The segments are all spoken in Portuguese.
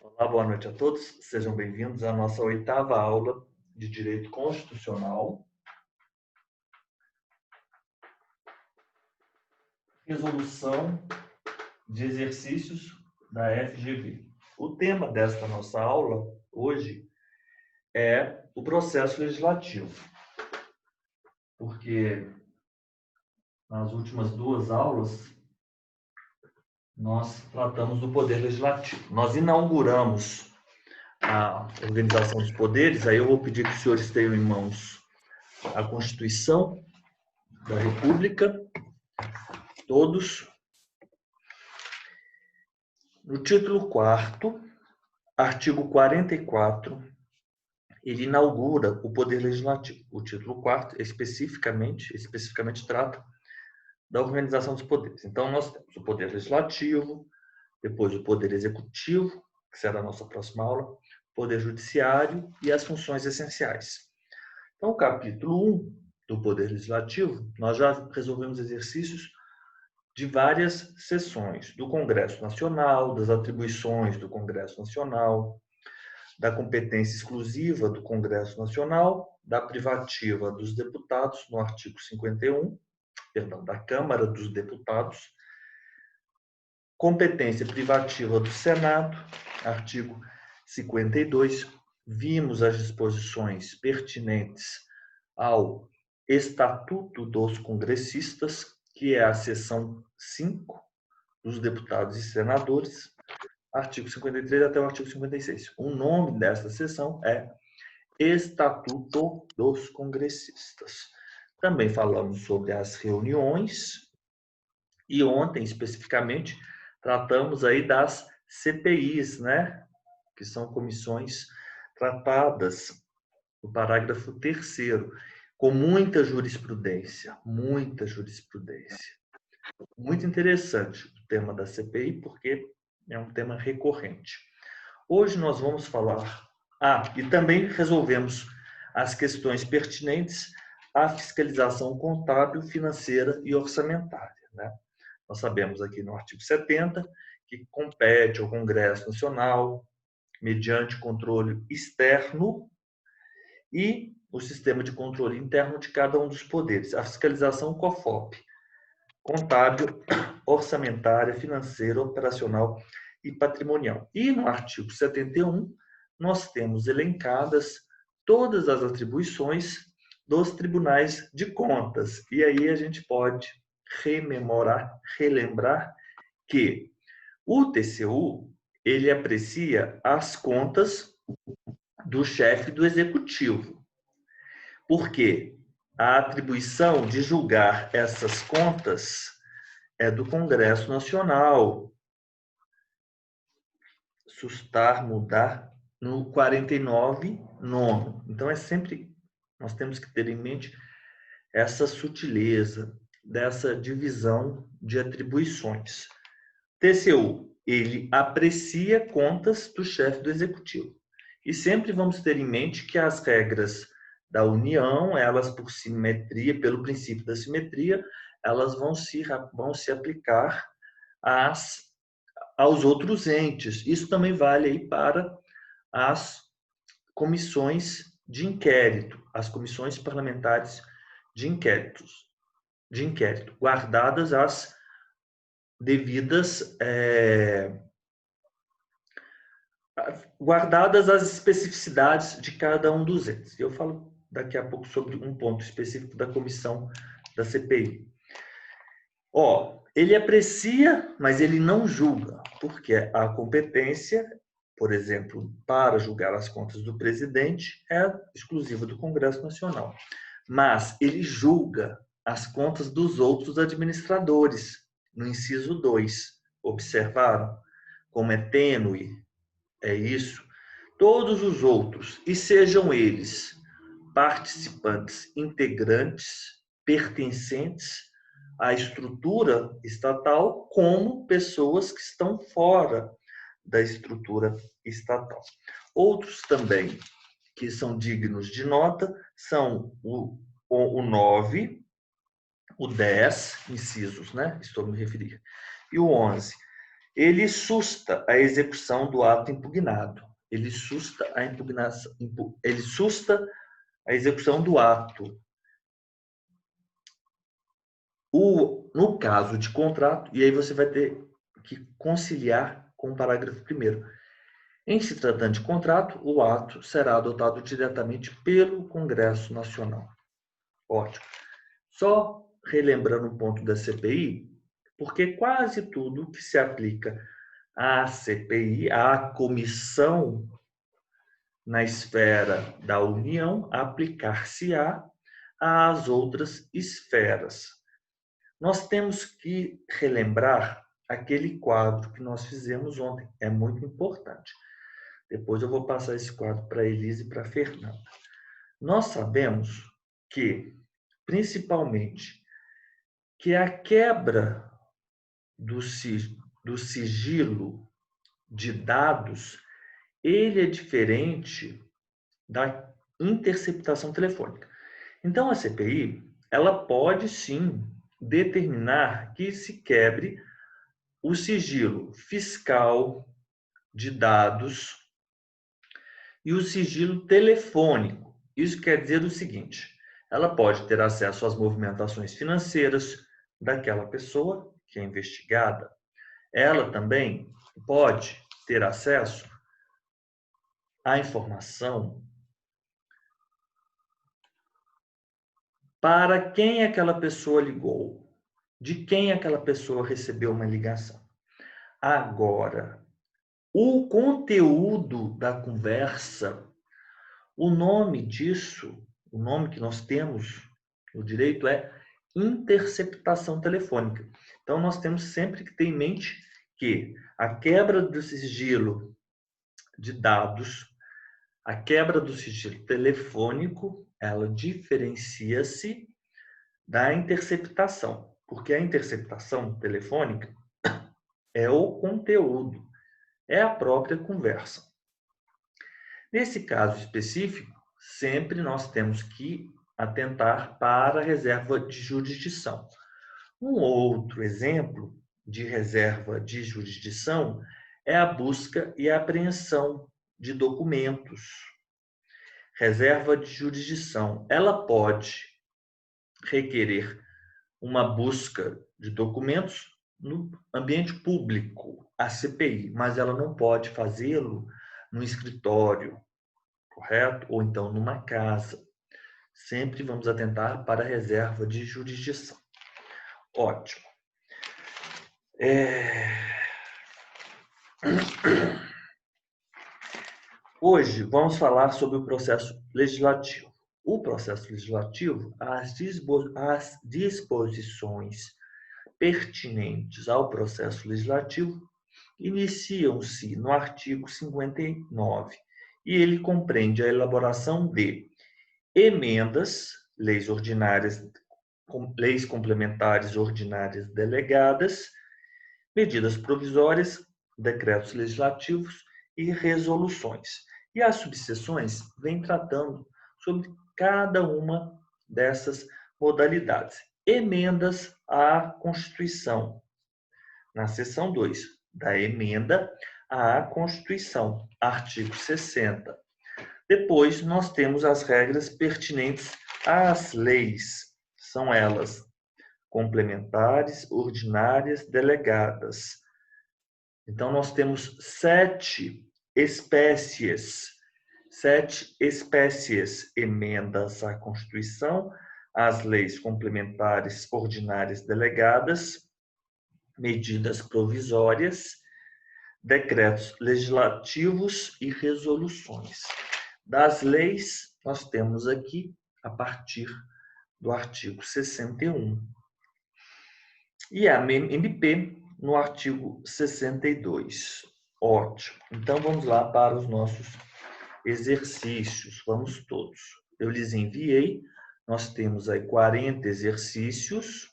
Olá, boa noite a todos. Sejam bem-vindos à nossa oitava aula de Direito Constitucional. Resolução de exercícios da FGV. O tema desta nossa aula, hoje, é o processo legislativo. Porque nas últimas duas aulas, nós tratamos do Poder Legislativo. Nós inauguramos a organização dos poderes, aí eu vou pedir que os senhores tenham em mãos a Constituição da República, todos. No título 4º, artigo 44, ele inaugura o Poder Legislativo. O título 4º, especificamente trata da organização dos poderes. Então, nós temos o Poder Legislativo, depois o Poder Executivo, que será a nossa próxima aula, o Poder Judiciário e as funções essenciais. Então, o capítulo 1 do Poder Legislativo, nós já resolvemos exercícios de várias sessões do Congresso Nacional, das atribuições do Congresso Nacional, da competência exclusiva do Congresso Nacional, da privativa dos deputados, no artigo 51, da Câmara dos Deputados, competência privativa do Senado, artigo 52, vimos as disposições pertinentes ao Estatuto dos Congressistas, que é a seção 5 dos deputados e senadores, artigo 53 até o artigo 56. O nome desta seção é Estatuto dos Congressistas. Também falamos sobre as reuniões e ontem, especificamente, tratamos aí das CPIs, né? Que são comissões tratadas no parágrafo 3º, com muita jurisprudência. Muito interessante o tema da CPI, porque é um tema recorrente. Hoje nós vamos falar... e também resolvemos as questões pertinentes à fiscalização contábil, financeira e orçamentária, né? Nós sabemos aqui no artigo 70 que compete ao Congresso Nacional, mediante controle externo, e o sistema de controle interno de cada um dos poderes. A fiscalização COFOP, contábil, orçamentária, financeira, operacional e patrimonial. E no artigo 71, nós temos elencadas todas as atribuições dos tribunais de contas. E aí a gente pode relembrar que o TCU, ele aprecia as contas do chefe do executivo. Porque a atribuição de julgar essas contas é do Congresso Nacional. Sustar, mudar, no 49, nono. Então, nós temos que ter em mente essa sutileza dessa divisão de atribuições. TCU, ele aprecia contas do chefe do executivo. E sempre vamos ter em mente que as regras da União, elas por simetria, pelo princípio da simetria, elas vão se aplicar aos outros entes. Isso também vale aí para as comissões de inquérito, as comissões parlamentares de inquérito, guardadas as devidas guardadas as especificidades de cada um dos entes. Eu falo daqui a pouco sobre um ponto específico da comissão da CPI. Ele aprecia, mas ele não julga, porque a competência, por exemplo, para julgar as contas do presidente é exclusiva do Congresso Nacional. Mas ele julga as contas dos outros administradores, no inciso 2. Observaram como é tênue? É isso. Todos os outros, e sejam eles participantes, integrantes, pertencentes à estrutura estatal, como pessoas que estão fora da estrutura estatal. Outros também que são dignos de nota são o 9, o 10, incisos, né? Estou me referindo, e o 11. ele susta a execução do ato impugnado. Ele susta a impugnação, ele susta a execução do ato. No caso de contrato, e aí você vai ter que conciliar com o parágrafo 1º. Em se tratando de contrato, o ato será adotado diretamente pelo Congresso Nacional. Ótimo. Só relembrando um ponto da CPI, porque quase tudo que se aplica à CPI, à comissão na esfera da União, aplicar-se-á às outras esferas. Nós temos que relembrar aquele quadro que nós fizemos ontem. É muito importante. Depois eu vou passar esse quadro para a Elise e para a Fernanda. Nós sabemos que, principalmente, que a quebra do sigilo de dados, ele é diferente da interceptação telefônica. Então, a CPI, ela pode sim determinar que se quebre o sigilo fiscal de dados e o sigilo telefônico. Isso quer dizer o seguinte: ela pode ter acesso às movimentações financeiras daquela pessoa que é investigada. Ela também pode ter acesso à informação para quem aquela pessoa ligou, de quem aquela pessoa recebeu uma ligação. Agora, o conteúdo da conversa, o nome disso, o nome que nós temos no direito é interceptação telefônica. Então, nós temos sempre que ter em mente que a quebra do sigilo de dados, a quebra do sigilo telefônico, ela diferencia-se da interceptação, porque a interceptação telefônica é o conteúdo, é a própria conversa. Nesse caso específico, sempre nós temos que atentar para a reserva de jurisdição. Um outro exemplo de reserva de jurisdição é a busca e a apreensão de documentos. Reserva de jurisdição, ela pode requerer uma busca de documentos no ambiente público, a CPI, mas ela não pode fazê-lo no escritório, correto? Ou então numa casa. Sempre vamos atentar para a reserva de jurisdição. Ótimo. Hoje vamos falar sobre o processo legislativo. O processo legislativo, as disposições pertinentes ao processo legislativo iniciam-se no artigo 59 e ele compreende a elaboração de emendas, leis ordinárias, leis complementares ordinárias delegadas, medidas provisórias, decretos legislativos e resoluções. E as subseções vêm tratando sobre cada uma dessas modalidades. Emendas à Constituição. Na seção 2, da emenda à Constituição, artigo 60. Depois, nós temos as regras pertinentes às leis. São elas complementares, ordinárias, delegadas. Então, nós temos 7 espécies, emendas à Constituição, às leis complementares, ordinárias, delegadas, medidas provisórias, decretos legislativos e resoluções. Das leis, nós temos aqui, a partir do artigo 61. E a MP no artigo 62. Ótimo. Então, vamos lá para os nossos exercícios. Vamos todos. Eu lhes enviei. Nós temos aí 40 exercícios.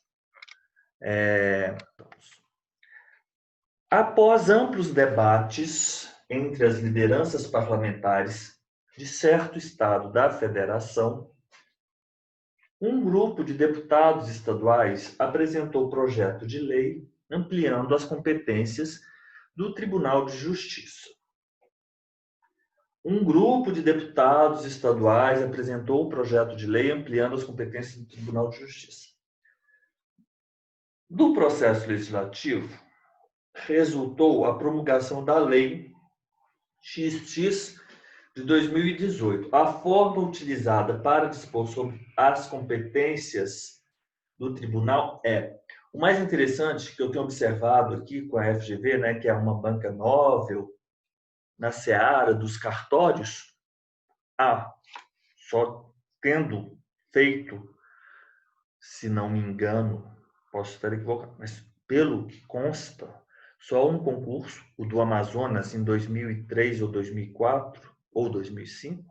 Após amplos debates entre as lideranças parlamentares de certo estado da federação, um grupo de deputados estaduais apresentou o projeto de lei ampliando as competências do Tribunal de Justiça. Um grupo de deputados estaduais apresentou o projeto de lei ampliando as competências do Tribunal de Justiça. Do processo legislativo, resultou a promulgação da Lei XX de 2018. A forma utilizada para dispor sobre as competências do tribunal é... O mais interessante que eu tenho observado aqui com a FGV, né, que é uma banca móvel na seara dos cartórios, só tendo feito, se não me engano, posso estar equivocado, mas pelo que consta, só um concurso, o do Amazonas, em 2003 ou 2004, ou 2005,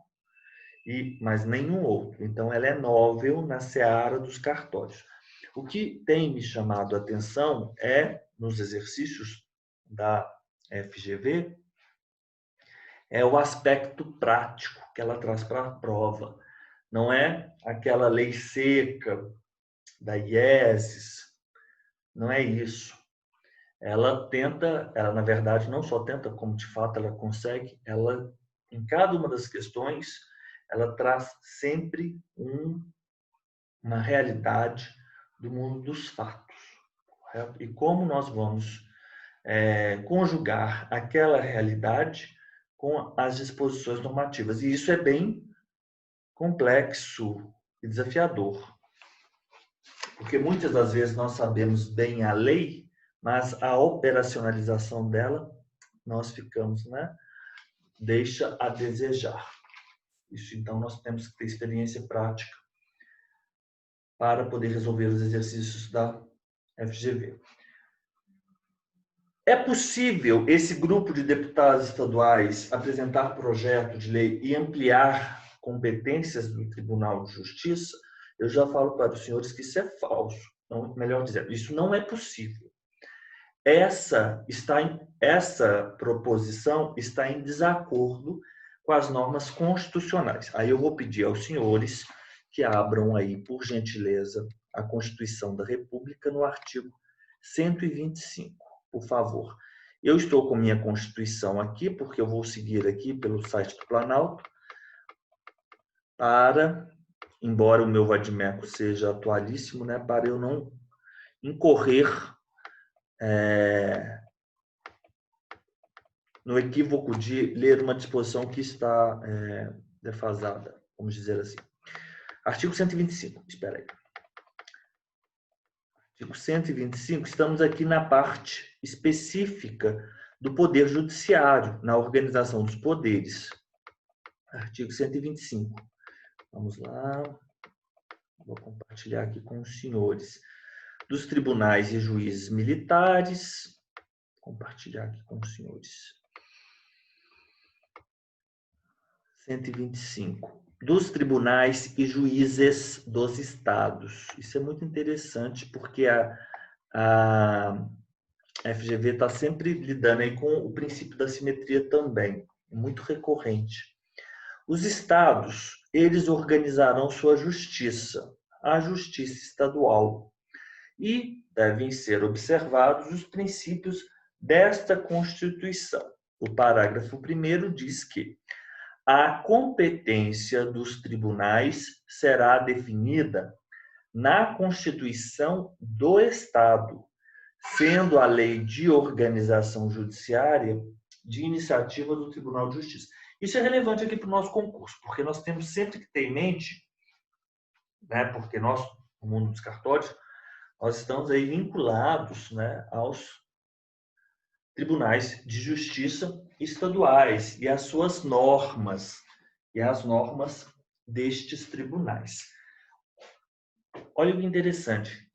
mas nenhum outro. Então, ela é novel na seara dos cartórios. O que tem me chamado a atenção é, nos exercícios da FGV, é o aspecto prático que ela traz para a prova. Não é aquela lei seca da IESES, não é isso. Ela tenta, ela na verdade não só tenta, como de fato ela consegue, ela, em cada uma das questões, ela traz sempre uma realidade do mundo dos fatos. Correto? E como nós vamos conjugar aquela realidade com as disposições normativas. E isso é bem complexo e desafiador. Porque muitas das vezes nós sabemos bem a lei, mas a operacionalização dela, nós ficamos, deixa a desejar. Isso, então, nós temos que ter experiência prática para poder resolver os exercícios da FGV. É possível esse grupo de deputados estaduais apresentar projeto de lei e ampliar competências do Tribunal de Justiça? Eu já falo para os senhores que isso é falso. Não, melhor dizendo, isso não é possível. Essa proposição está em desacordo com as normas constitucionais. Aí eu vou pedir aos senhores que abram aí, por gentileza, a Constituição da República no artigo 125, por favor. Eu estou com minha Constituição aqui, porque eu vou seguir aqui pelo site do Planalto, embora o meu vadimeco seja atualíssimo, para eu não incorrer no equívoco de ler uma disposição que está defasada, vamos dizer assim. Artigo 125, espera aí. Artigo 125, estamos aqui na parte específica do Poder Judiciário, na organização dos poderes. Artigo 125. Vamos lá. Vou compartilhar aqui com os senhores. Dos tribunais e juízes militares. Compartilhar aqui com os senhores. 125. Dos tribunais e juízes dos estados. Isso é muito interessante, porque a FGV está sempre lidando aí com o princípio da simetria também, muito recorrente. Os estados, eles organizarão sua justiça, a justiça estadual, e devem ser observados os princípios desta Constituição. O parágrafo 1º diz que a competência dos tribunais será definida na Constituição do Estado, sendo a lei de organização judiciária de iniciativa do Tribunal de Justiça. Isso é relevante aqui para o nosso concurso, porque nós temos sempre que ter em mente, porque nós, no mundo dos cartórios, nós estamos aí vinculados aos tribunais de justiça estaduais e as suas normas, e as normas destes tribunais. Olha que interessante.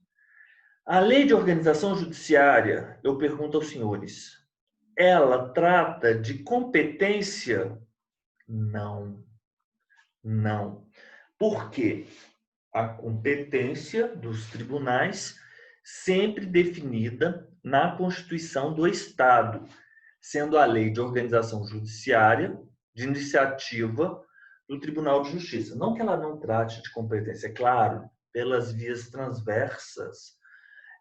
A lei de organização judiciária, eu pergunto aos senhores, ela trata de competência? Não. Não. Por quê? A competência dos tribunais sempre definida na Constituição do Estado, sendo a lei de organização judiciária de iniciativa do Tribunal de Justiça. Não que ela não trate de competência, é claro, pelas vias transversas,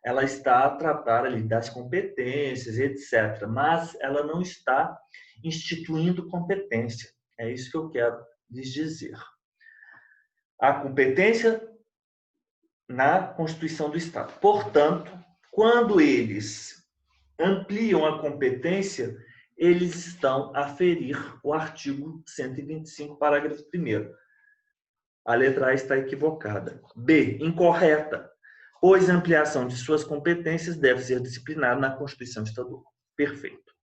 ela está a tratar ali das competências, etc. Mas ela não está instituindo competência. É isso que eu quero lhes dizer. A competência na Constituição do Estado. Portanto, quando eles ampliam a competência, eles estão a ferir o artigo 125, parágrafo 1º. A letra A está equivocada. B, incorreta, pois a ampliação de suas competências deve ser disciplinada na Constituição Estadual. Perfeito.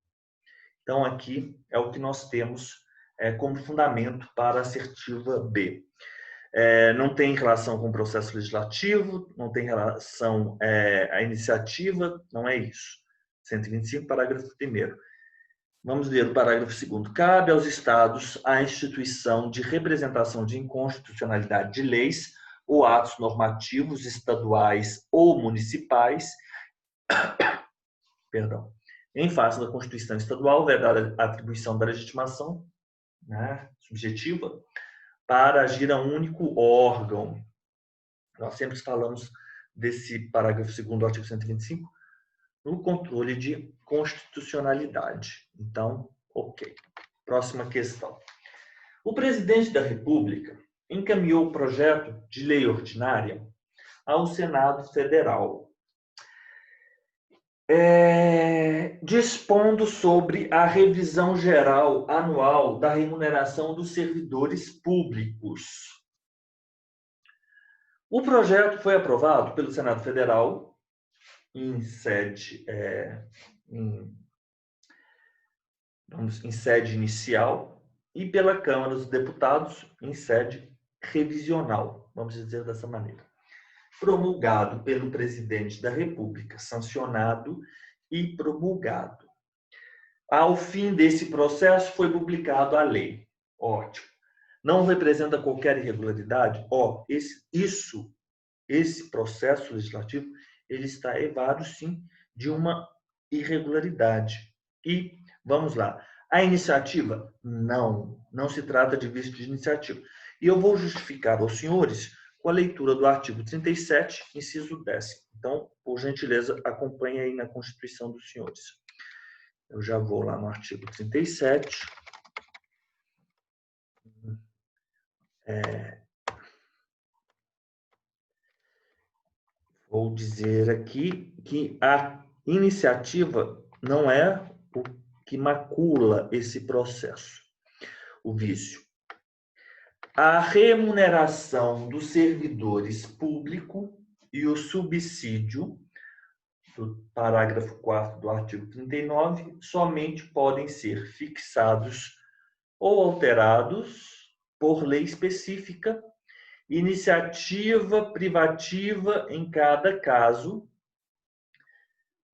Então, aqui é o que nós temos como fundamento para a assertiva B. Não tem relação com o processo legislativo, não tem relação à iniciativa, não é isso. 125, parágrafo 1º. Vamos ler o parágrafo 2º. Cabe aos Estados a instituição de representação de inconstitucionalidade de leis ou atos normativos estaduais ou municipais, perdão, em face da Constituição Estadual, vedada a atribuição da legitimação, né, subjetiva, para agir a um único órgão. Nós sempre falamos desse parágrafo 2º do artigo 125, no controle de constitucionalidade. Então, ok. Próxima questão. O presidente da República encaminhou o projeto de lei ordinária ao Senado Federal, dispondo sobre a revisão geral anual da remuneração dos servidores públicos. O projeto foi aprovado pelo Senado Federal em sede inicial e pela Câmara dos Deputados em sede revisional, vamos dizer dessa maneira. Promulgado pelo presidente da República, sancionado e promulgado. Ao fim desse processo, foi publicado a lei. Ótimo. Não representa qualquer irregularidade? Esse processo legislativo, ele está evado, sim, de uma irregularidade. E, vamos lá, a iniciativa? Não se trata de vício de iniciativa. E eu vou justificar aos senhores com a leitura do artigo 37, inciso 10º. Então, por gentileza, acompanhe aí na Constituição dos senhores. Eu já vou lá no artigo 37. Vou dizer aqui que a iniciativa não é o que macula esse processo, o vício. A remuneração dos servidores públicos e o subsídio, do parágrafo 4º do artigo 39, somente podem ser fixados ou alterados por lei específica, iniciativa privativa em cada caso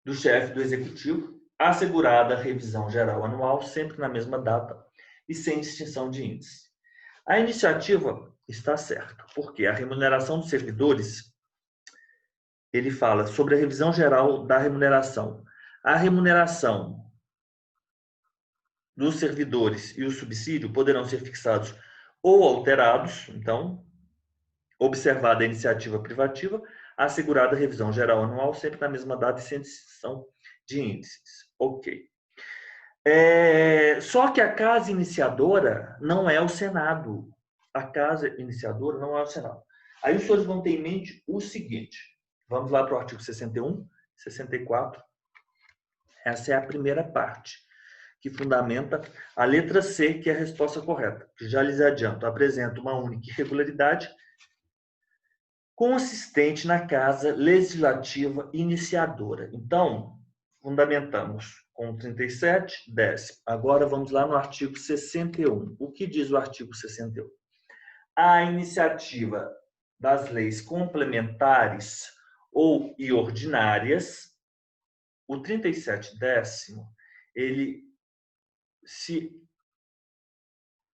do chefe do executivo, assegurada a revisão geral anual, sempre na mesma data e sem distinção de índice. A iniciativa está certa, porque a remuneração dos servidores, ele fala sobre a revisão geral da remuneração. A remuneração dos servidores e o subsídio poderão ser fixados ou alterados, então, observada a iniciativa privativa, assegurada a revisão geral anual, sempre na mesma data e sem distinção de índices. Ok. Só que a casa iniciadora não é o Senado. A casa iniciadora não é o Senado. Aí os senhores vão ter em mente o seguinte. Vamos lá para o artigo 61, 64. Essa é a primeira parte, que fundamenta a letra C, que é a resposta correta. Já lhes adianto, apresenta uma única irregularidade consistente na casa legislativa iniciadora. Então, fundamentamos com 37, 10. Agora vamos lá no artigo 61. O que diz o artigo 61? A iniciativa das leis complementares ou e ordinárias, o 37, 10º, ele se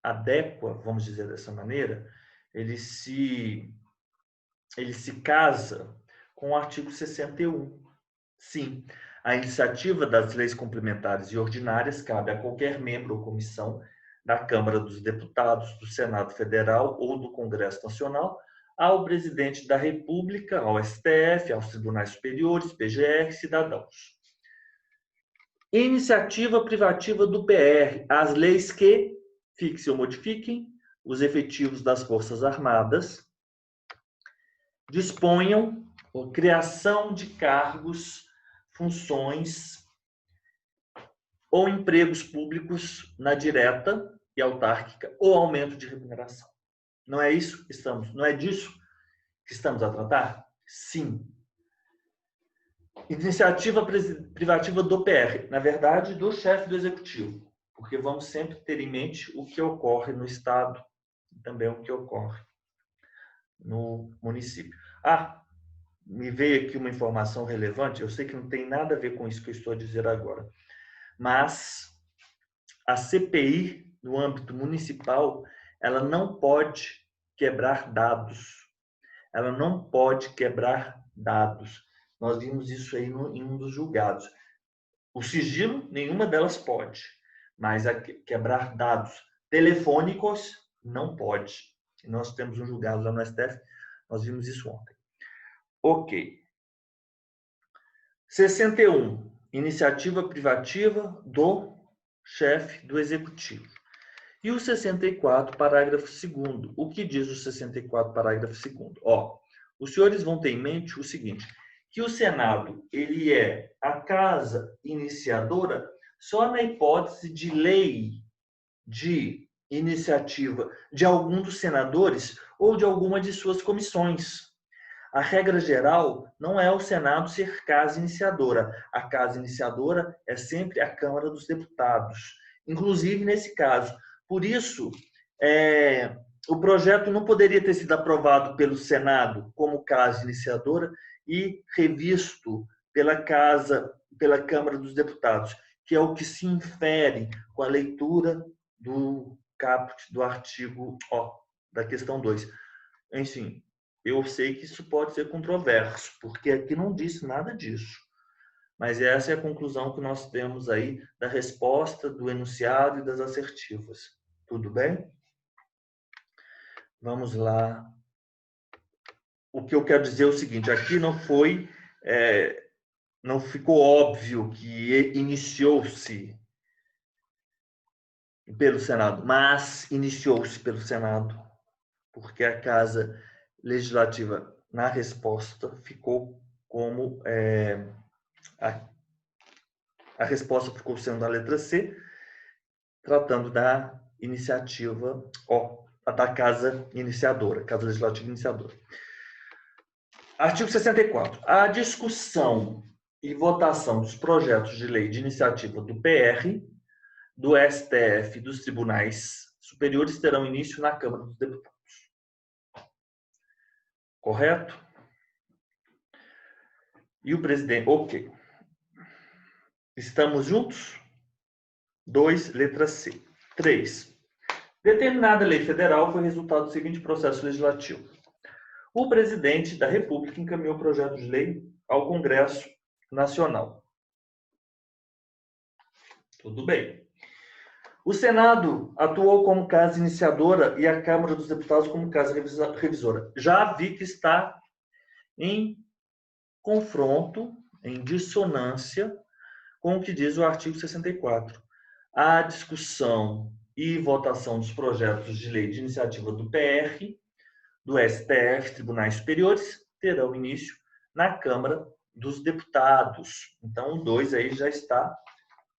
adequa, vamos dizer dessa maneira, ele se casa com o artigo 61. Sim, a iniciativa das leis complementares e ordinárias cabe a qualquer membro ou comissão da Câmara dos Deputados, do Senado Federal ou do Congresso Nacional, ao presidente da República, ao STF, aos tribunais superiores, PGR, cidadãos. Iniciativa privativa do PR, as leis que fixem ou modifiquem os efetivos das Forças Armadas, disponham a criação de cargos, funções ou empregos públicos na direta e autárquica ou aumento de remuneração. Não é isso que não é disso que estamos a tratar? Sim. Iniciativa privativa do PR, na verdade, do chefe do executivo, porque vamos sempre ter em mente o que ocorre no estado e também o que ocorre no município. Me veio aqui uma informação relevante, eu sei que não tem nada a ver com isso que eu estou a dizer agora, mas a CPI, no âmbito municipal, ela não pode quebrar dados. Ela não pode quebrar dados. Nós vimos isso aí em um dos julgados. O sigilo, nenhuma delas pode, mas quebrar dados telefônicos não pode. Nós temos um julgado lá no STF, nós vimos isso ontem. Ok. 61. Iniciativa privativa do chefe do executivo. E o 64, parágrafo 2º. O que diz o 64, parágrafo 2º? Os senhores vão ter em mente o seguinte, que o Senado ele é a casa iniciadora só na hipótese de lei de iniciativa de algum dos senadores ou de alguma de suas comissões. A regra geral não é o Senado ser casa iniciadora. A casa iniciadora é sempre a Câmara dos Deputados, inclusive nesse caso. Por isso, o projeto não poderia ter sido aprovado pelo Senado como casa iniciadora e revisto pela Câmara dos Deputados, que é o que se infere com a leitura do caput do artigo da questão 2. Enfim, eu sei que isso pode ser controverso, porque aqui não disse nada disso. Mas essa é a conclusão que nós temos aí da resposta, do enunciado e das assertivas. Tudo bem? Vamos lá. O que eu quero dizer é o seguinte, aqui não ficou óbvio que iniciou-se pelo Senado, mas iniciou-se pelo Senado, porque a Casa Legislativa, na resposta, ficou como a resposta ficou sendo a letra C, tratando da iniciativa, da Casa Iniciadora, Casa Legislativa Iniciadora. Artigo 64. A discussão e votação dos projetos de lei de iniciativa do PR, do STF e dos tribunais superiores terão início na Câmara dos Deputados. Correto? E o presidente... Ok. Estamos juntos? 2, letra C. 3. Determinada lei federal foi resultado do seguinte processo legislativo. O presidente da República encaminhou o projeto de lei ao Congresso Nacional. Tudo bem. O Senado atuou como casa iniciadora e a Câmara dos Deputados como casa revisora. Já vi que está em confronto, em dissonância com o que diz o artigo 64. A discussão e votação dos projetos de lei de iniciativa do PR, do STF, Tribunais Superiores, terão início na Câmara dos Deputados. Então, o 2 aí já está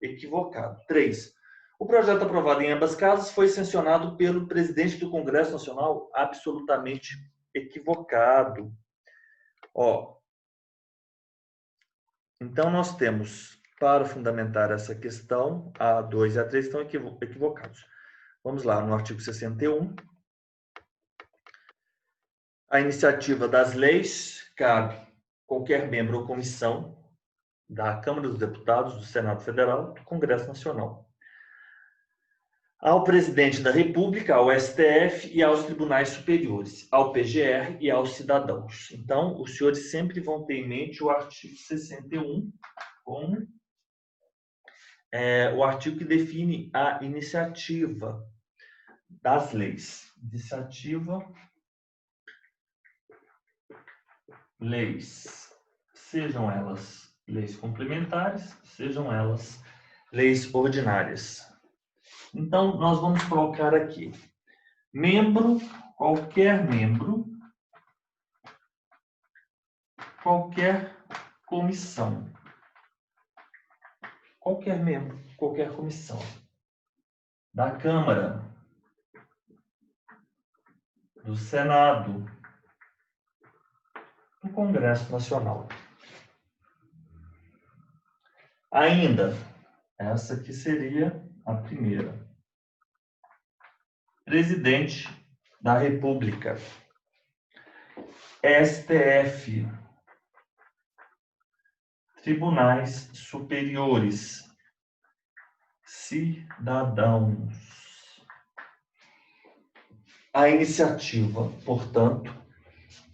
equivocado. 3. O projeto aprovado em ambas casas foi sancionado pelo presidente do Congresso Nacional, absolutamente equivocado. Então, nós temos, para fundamentar essa questão, a 2 e a 3 estão equivocados. Vamos lá, no artigo 61. A iniciativa das leis cabe qualquer membro ou comissão da Câmara dos Deputados, do Senado Federal, do Congresso Nacional, ao presidente da República, ao STF e aos tribunais superiores, ao PGR e aos cidadãos. Então, os senhores sempre vão ter em mente o artigo 61 como o artigo que define a iniciativa das leis. Iniciativa leis, sejam elas leis complementares, sejam elas leis ordinárias. Então, nós vamos colocar aqui, membro, qualquer comissão, qualquer membro, qualquer comissão da Câmara, do Senado, do Congresso Nacional. Ainda, essa aqui seria a primeira. Presidente da República, STF, Tribunais Superiores, cidadãos. A iniciativa, portanto,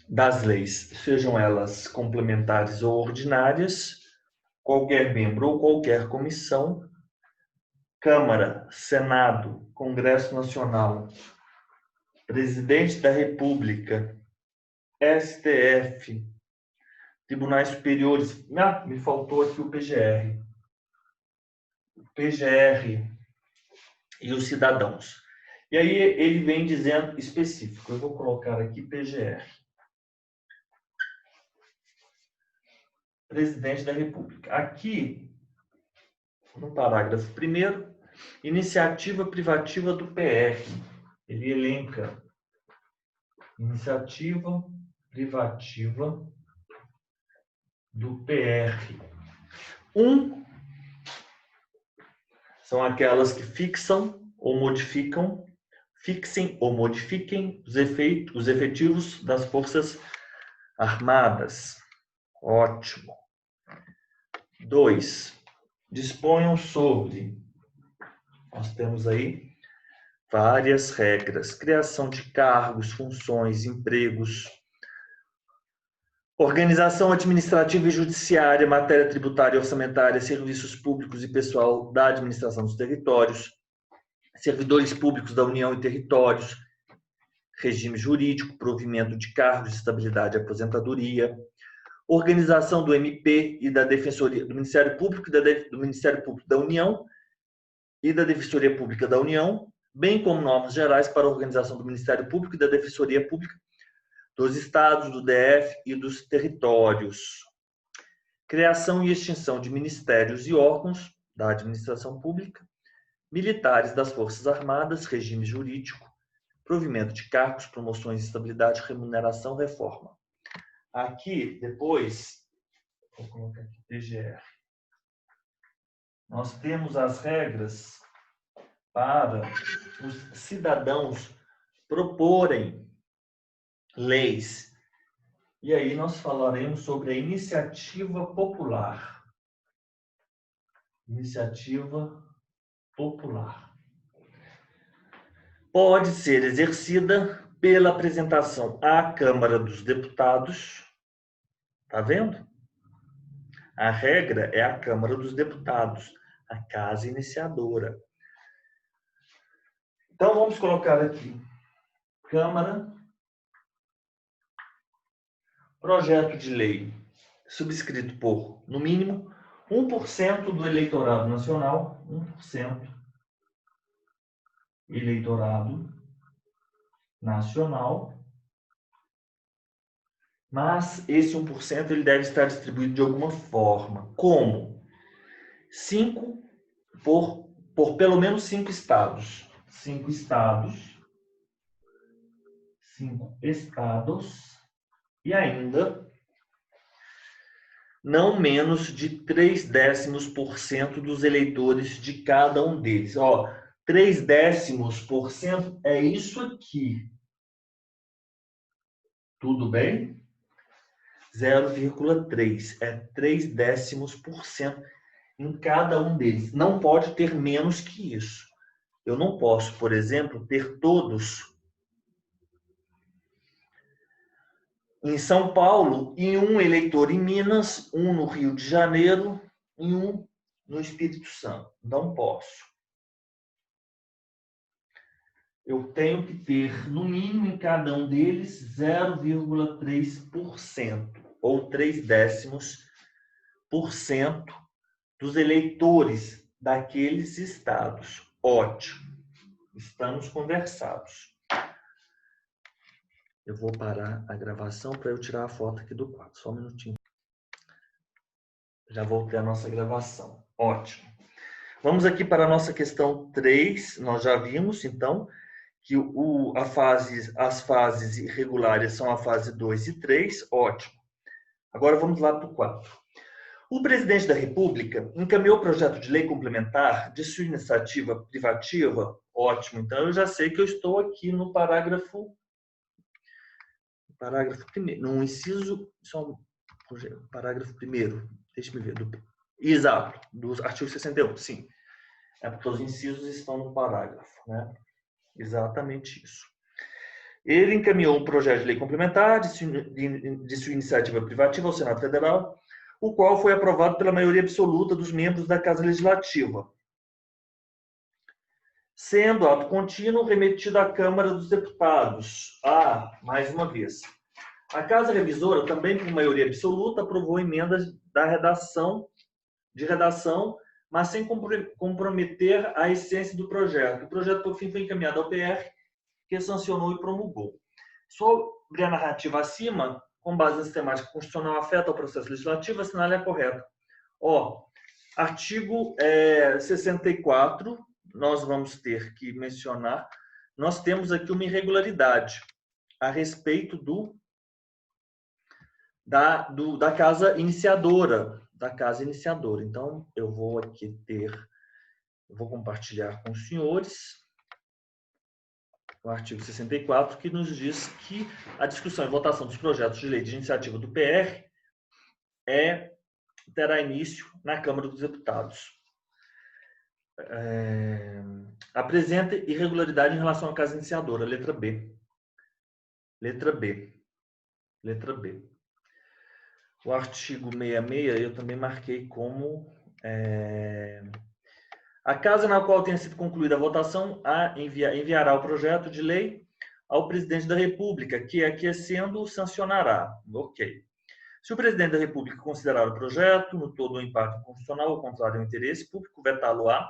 das leis, sejam elas complementares ou ordinárias, qualquer membro ou qualquer comissão, Câmara, Senado, Congresso Nacional, Presidente da República, STF, Tribunais Superiores. Me faltou aqui o PGR. PGR e os cidadãos. E aí ele vem dizendo específico. Eu vou colocar aqui PGR. Presidente da República. Aqui, no parágrafo 1º, iniciativa privativa do PR. Ele elenca iniciativa privativa do PR. São aquelas que fixem ou modifiquem os efetivos das Forças Armadas. Ótimo. 2. Disponham sobre. Nós temos aí várias regras. Criação de cargos, funções, empregos, organização administrativa e judiciária, matéria tributária e orçamentária, serviços públicos e pessoal da administração dos territórios, servidores públicos da União e territórios, regime jurídico, provimento de cargos, estabilidade e aposentadoria, organização do MP e da Defensoria, do Ministério Público do Ministério Público da União e da Defensoria Pública da União, bem como normas gerais para a organização do Ministério Público e da Defensoria Pública dos Estados, do DF e dos territórios. Criação e extinção de ministérios e órgãos da administração pública, militares das Forças Armadas, regime jurídico, provimento de cargos, promoções, estabilidade, remuneração, reforma. Aqui, depois, vou colocar aqui PGR. Nós temos as regras para os cidadãos proporem leis. E aí nós falaremos sobre a iniciativa popular. Iniciativa popular. Pode ser exercida pela apresentação à Câmara dos Deputados. Tá vendo? A regra é a Câmara dos Deputados, a casa iniciadora. Então vamos colocar aqui Câmara. Projeto de lei subscrito por, no mínimo, 1% do eleitorado nacional, 1% eleitorado nacional, mas esse 1% ele deve estar distribuído de alguma forma. Como? 5 por pelo menos 5 estados. 5 estados. 5 estados. E ainda não menos de 0,3% dos eleitores de cada um deles. Ó, 0,3% é isso aqui. Tudo bem? 0,3 é 0,3% em cada um deles. Não pode ter menos que isso. Eu não posso, por exemplo, ter todos em São Paulo e um eleitor em Minas, um no Rio de Janeiro e um no Espírito Santo. Não posso. Eu tenho que ter, no mínimo, em cada um deles, 0,3%. ou 0,3% dos eleitores daqueles estados. Ótimo. Estamos conversados. Eu vou parar a gravação para eu tirar a foto aqui do quadro. Só um minutinho. Já voltei a nossa gravação. Ótimo. Vamos aqui para a nossa questão 3. Nós já vimos, então, que as fases irregulares são a fase 2 e 3. Ótimo. Agora vamos lá para o 4. O presidente da República encaminhou o projeto de lei complementar de sua iniciativa privativa. Ótimo. Então, eu já sei que eu estou aqui no parágrafo primeiro, no inciso, parágrafo primeiro. Deixa-me ver. Exato, do artigo 61, sim. É porque os incisos estão no parágrafo, né? Exatamente isso. Ele encaminhou um projeto de lei complementar de sua iniciativa privativa ao Senado Federal, o qual foi aprovado pela maioria absoluta dos membros da Casa Legislativa, sendo ato contínuo remetido à Câmara dos Deputados. Mais uma vez. A Casa Revisora, também por maioria absoluta, aprovou emendas de redação, mas sem comprometer a essência do projeto. O projeto, por fim, foi encaminhado ao PR, que sancionou e promulgou. Sobre a narrativa acima, com base na sistemática constitucional afeta ao processo legislativo, assinale a correta. Artigo 64, nós vamos ter que mencionar, nós temos aqui uma irregularidade a respeito da casa iniciadora. Então, eu vou aqui vou compartilhar com os senhores o artigo 64, que nos diz que a discussão e votação dos projetos de lei de iniciativa do PR terá início na Câmara dos Deputados. Apresenta irregularidade em relação à casa iniciadora, letra B. Letra B. O artigo 66 eu também marquei como a casa na qual tenha sido concluída a votação enviará o projeto de lei ao presidente da República, que, aquecendo, sancionará. Ok. Se o presidente da República considerar o projeto, no todo ou em parte inconstitucional ou contrário ao interesse público, vetá-lo-á,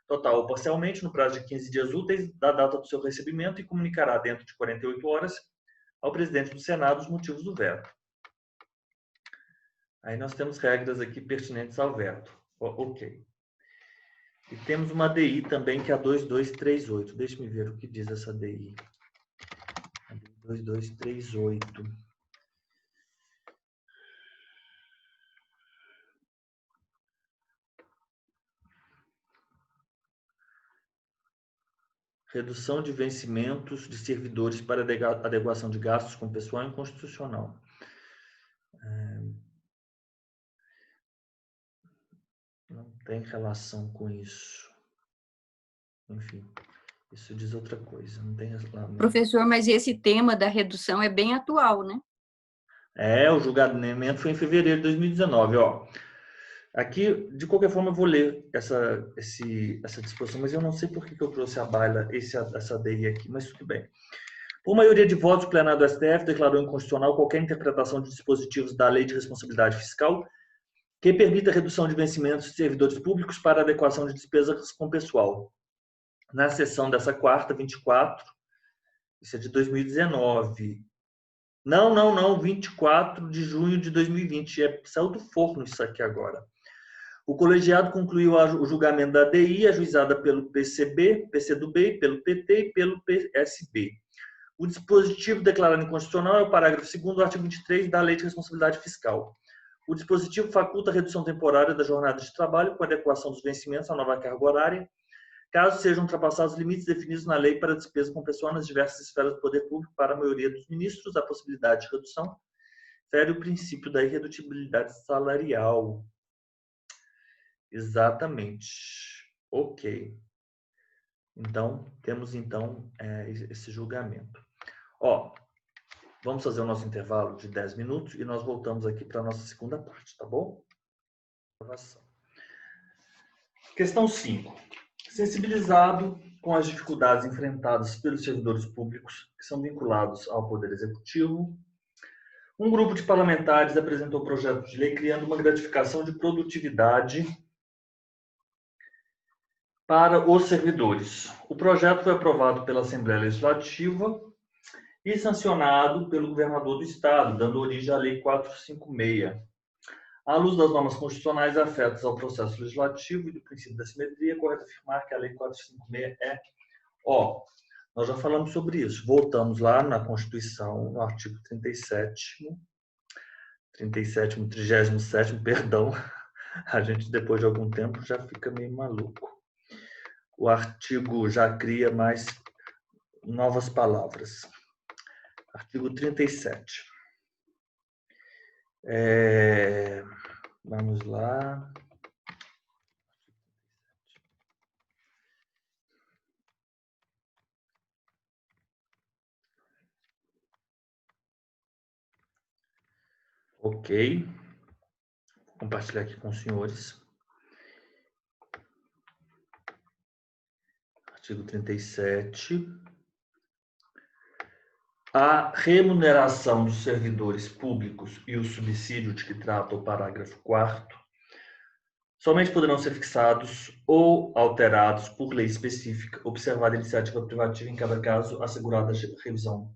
total ou parcialmente, no prazo de 15 dias úteis da data do seu recebimento e comunicará dentro de 48 horas ao presidente do Senado os motivos do veto. Aí nós temos regras aqui pertinentes ao veto. Ok. E temos uma DI também, que é a 2238. Deixa-me ver o que diz essa DI. A 2238. Redução de vencimentos de servidores para adequação de gastos com pessoal inconstitucional. Não tem relação com isso. Enfim, isso diz outra coisa. Não tem relação. Professor, mas esse tema da redução é bem atual, né? O julgamento foi em fevereiro de 2019. Aqui, de qualquer forma, eu vou ler essa disposição, mas eu não sei por que eu trouxe à baila essa DI aqui, mas tudo bem. Por maioria de votos, o plenário do STF declarou inconstitucional qualquer interpretação de dispositivos da Lei de Responsabilidade Fiscal que permita a redução de vencimentos de servidores públicos para adequação de despesas com pessoal. Na sessão dessa quarta, 24, isso é de 2019. Não, 24 de junho de 2020. Saiu do forno isso aqui agora. O colegiado concluiu o julgamento da DI, ajuizada pelo PCB, PCdoB, pelo PT e pelo PSB. O dispositivo declarado inconstitucional é o parágrafo 2º do artigo 23 da Lei de Responsabilidade Fiscal. O dispositivo faculta a redução temporária da jornada de trabalho com adequação dos vencimentos à nova carga horária, caso sejam ultrapassados os limites definidos na lei para despesa com pessoal nas diversas esferas do poder público para a maioria dos ministros. A possibilidade de redução fere o princípio da irredutibilidade salarial. Exatamente. Ok. Então, temos esse julgamento. Vamos fazer o nosso intervalo de 10 minutos e nós voltamos aqui para a nossa segunda parte, tá bom? Questão 5. Sensibilizado com as dificuldades enfrentadas pelos servidores públicos que são vinculados ao Poder Executivo, Um grupo de parlamentares apresentou um projeto de lei criando uma gratificação de produtividade para os servidores. O projeto foi aprovado pela Assembleia Legislativa e sancionado pelo governador do Estado, dando origem à Lei 456. À luz das normas constitucionais afetas ao processo legislativo e do princípio da simetria, é correto afirmar que a Lei 456 é ó. Nós já falamos sobre isso. Voltamos lá na Constituição, no artigo 37º, 37º, perdão. A gente, depois de algum tempo, já fica meio maluco. O artigo já cria mais novas palavras. Artigo 37. Vamos lá. Ok. Vou compartilhar aqui com os senhores. Artigo 37. A remuneração dos servidores públicos e o subsídio de que trata o parágrafo 4º somente poderão ser fixados ou alterados por lei específica, observada a iniciativa privativa em cada caso, assegurada a revisão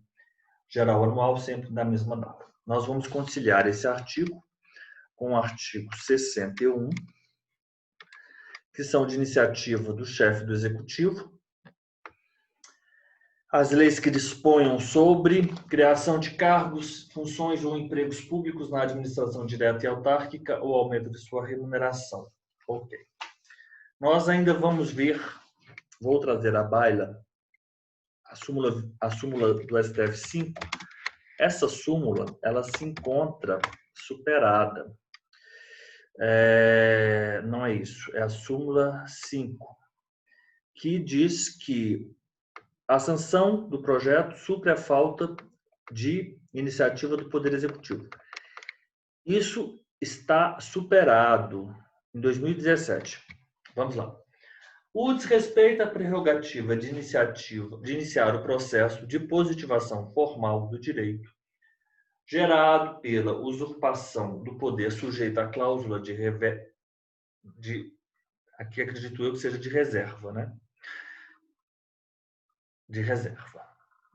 geral anual, sempre na mesma data. Nós vamos conciliar esse artigo com o artigo 61, que são de iniciativa do chefe do Executivo, as leis que disponham sobre criação de cargos, funções ou empregos públicos na administração direta e autárquica ou aumento de sua remuneração. Ok. Nós ainda vamos ver, vou trazer à baila a súmula do STF 5. Essa súmula, ela se encontra superada. Não é isso, é a súmula 5, que diz que a sanção do projeto supre a falta de iniciativa do Poder Executivo. Isso está superado em 2017. Vamos lá. O desrespeito à prerrogativa de iniciar o processo de positivação formal do direito, gerado pela usurpação do poder sujeito à cláusula aqui acredito eu que seja de reserva, né? De reserva.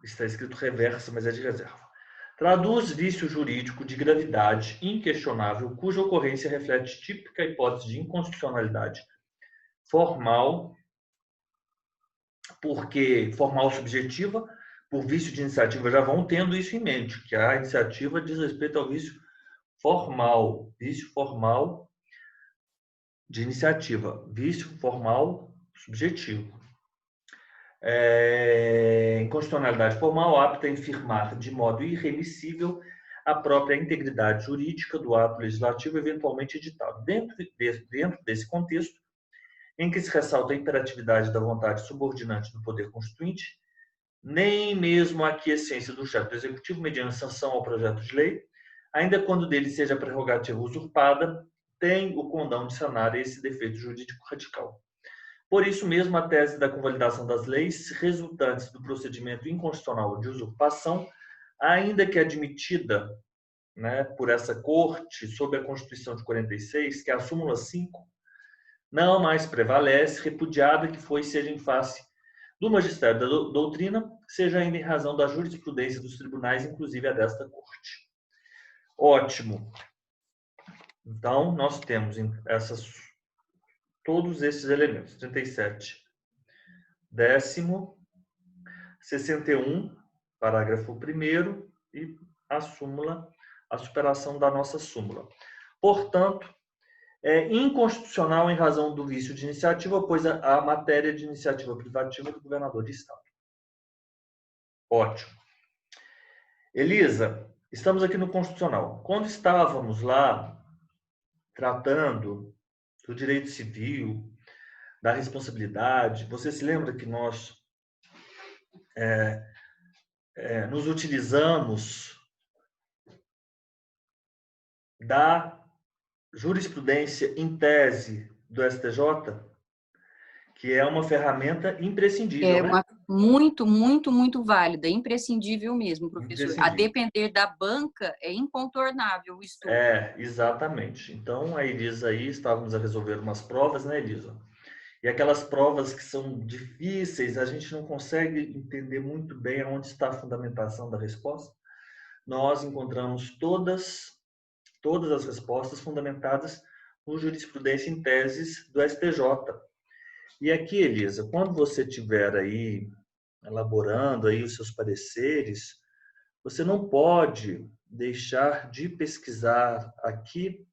Está escrito reversa, mas é de reserva. Traduz vício jurídico de gravidade inquestionável, cuja ocorrência reflete típica hipótese de inconstitucionalidade formal, porque formal subjetiva, por vício de iniciativa, já vão tendo isso em mente, que a iniciativa diz respeito ao vício formal de iniciativa, vício formal subjetivo. Inconstitucionalidade formal apta a infirmar de modo irremissível a própria integridade jurídica do ato legislativo eventualmente editado. Dentro desse contexto, em que se ressalta a imperatividade da vontade subordinante do poder constituinte, nem mesmo a aquiescência do chefe do Executivo mediante sanção ao projeto de lei, ainda quando dele seja a prerrogativa usurpada, tem o condão de sanar esse defeito jurídico radical. Por isso mesmo, a tese da convalidação das leis resultantes do procedimento inconstitucional de usurpação, ainda que admitida, né, por essa Corte sob a Constituição de 46, que é a súmula 5, não mais prevalece, repudiada que foi, seja em face do magistério da doutrina, seja ainda em razão da jurisprudência dos tribunais, inclusive a desta Corte. Ótimo. Então, nós temos todos esses elementos, 37, 10º, 61, parágrafo 1º, e a súmula, a superação da nossa súmula. Portanto, é inconstitucional em razão do vício de iniciativa, pois a matéria de iniciativa privativa é do governador de Estado. Ótimo. Elisa, estamos aqui no Constitucional. Quando estávamos lá tratando do direito civil, da responsabilidade, você se lembra que nós nos utilizamos da jurisprudência em tese do STJ, que é uma ferramenta imprescindível, É né? muito, muito, muito válida, imprescindível mesmo, professor. A Imprescindível. depender da banca, é incontornável o estudo. Exatamente. Então, a Elisa aí, estávamos a resolver umas provas, né, Elisa? E aquelas provas que são difíceis, a gente não consegue entender muito bem aonde está a fundamentação da resposta. Nós encontramos todas as respostas fundamentadas por jurisprudência em teses do STJ. E aqui, Elisa, quando você estiver aí elaborando aí os seus pareceres, você não pode deixar de pesquisar aqui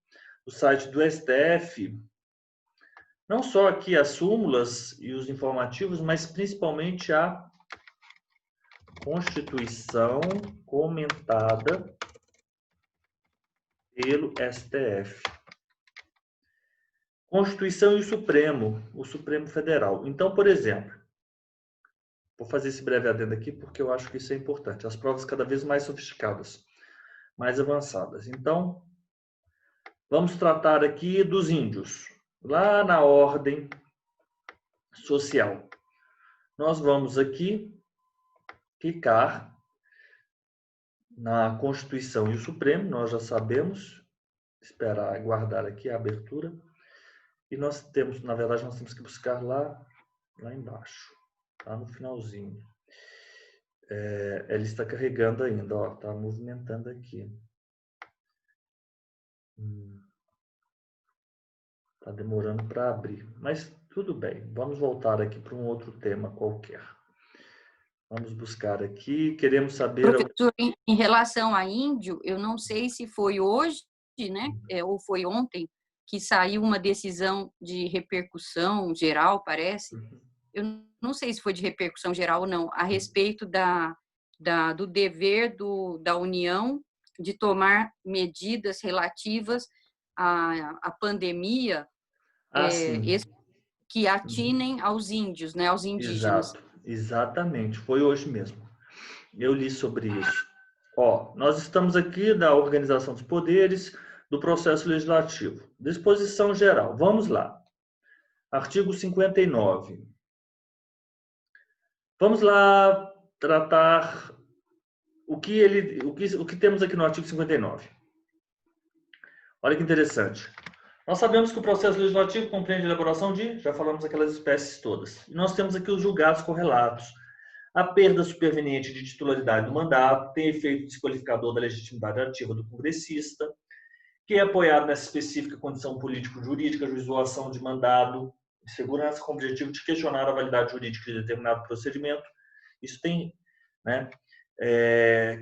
no site do STF, não só aqui as súmulas e os informativos, mas principalmente a Constituição comentada pelo STF. Constituição e o Supremo Federal. Então, por exemplo, vou fazer esse breve adendo aqui porque eu acho que isso é importante. As provas cada vez mais sofisticadas, mais avançadas. Então, vamos tratar aqui dos índios. Lá na ordem social. Nós vamos aqui clicar na Constituição e o Supremo, nós já sabemos, esperar, aguardar aqui a abertura. E nós temos, na verdade, nós temos que buscar lá embaixo, lá no finalzinho. Ela está carregando ainda, ó, está movimentando aqui. Está demorando para abrir, mas tudo bem. Vamos voltar aqui para um outro tema qualquer. Vamos buscar aqui, queremos saber... Professor, em relação a índio, eu não sei se foi hoje, né, ou foi ontem, que saiu uma decisão de repercussão geral, parece. Eu não sei se foi de repercussão geral ou não, a respeito do dever da União de tomar medidas relativas à pandemia que atinem aos índios, né, aos indígenas. Exato, exatamente, foi hoje mesmo. Eu li sobre isso. Ó, nós estamos aqui da Organização dos Poderes do Processo Legislativo. Disposição geral. Vamos lá. Artigo 59. Vamos lá tratar o que temos aqui no artigo 59. Olha que interessante. Nós sabemos que o processo legislativo compreende a elaboração de, já falamos aquelas espécies todas. E nós temos aqui os julgados correlatos. A perda superveniente de titularidade do mandato tem efeito desqualificador da legitimidade ativa do congressista, que é apoiado nessa específica condição político-jurídica, juízo ou ação de mandado de segurança com o objetivo de questionar a validade jurídica de determinado procedimento. Isso tem, né?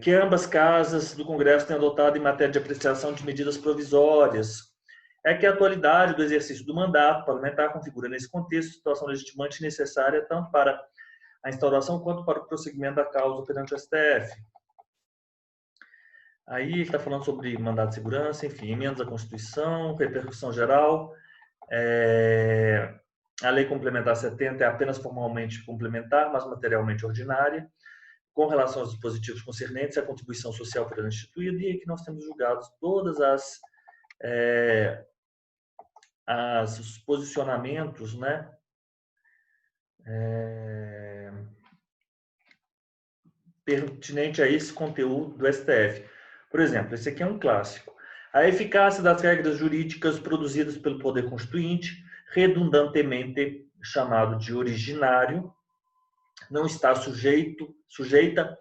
Que ambas casas do Congresso têm adotado em matéria de apreciação de medidas provisórias. É que a atualidade do exercício do mandato parlamentar configura nesse contexto situação legitimante necessária tanto para a instauração quanto para o prosseguimento da causa perante o STF. Aí ele está falando sobre mandado de segurança, enfim, emendas à Constituição, repercussão geral. A Lei Complementar 70 é apenas formalmente complementar, mas materialmente ordinária, com relação aos dispositivos concernentes à contribuição social por ela instituída, e aqui nós temos julgados todas os posicionamentos, né? Pertinente a esse conteúdo do STF. Por exemplo, esse aqui é um clássico. A eficácia das regras jurídicas produzidas pelo Poder Constituinte, redundantemente chamado de originário, não está sujeita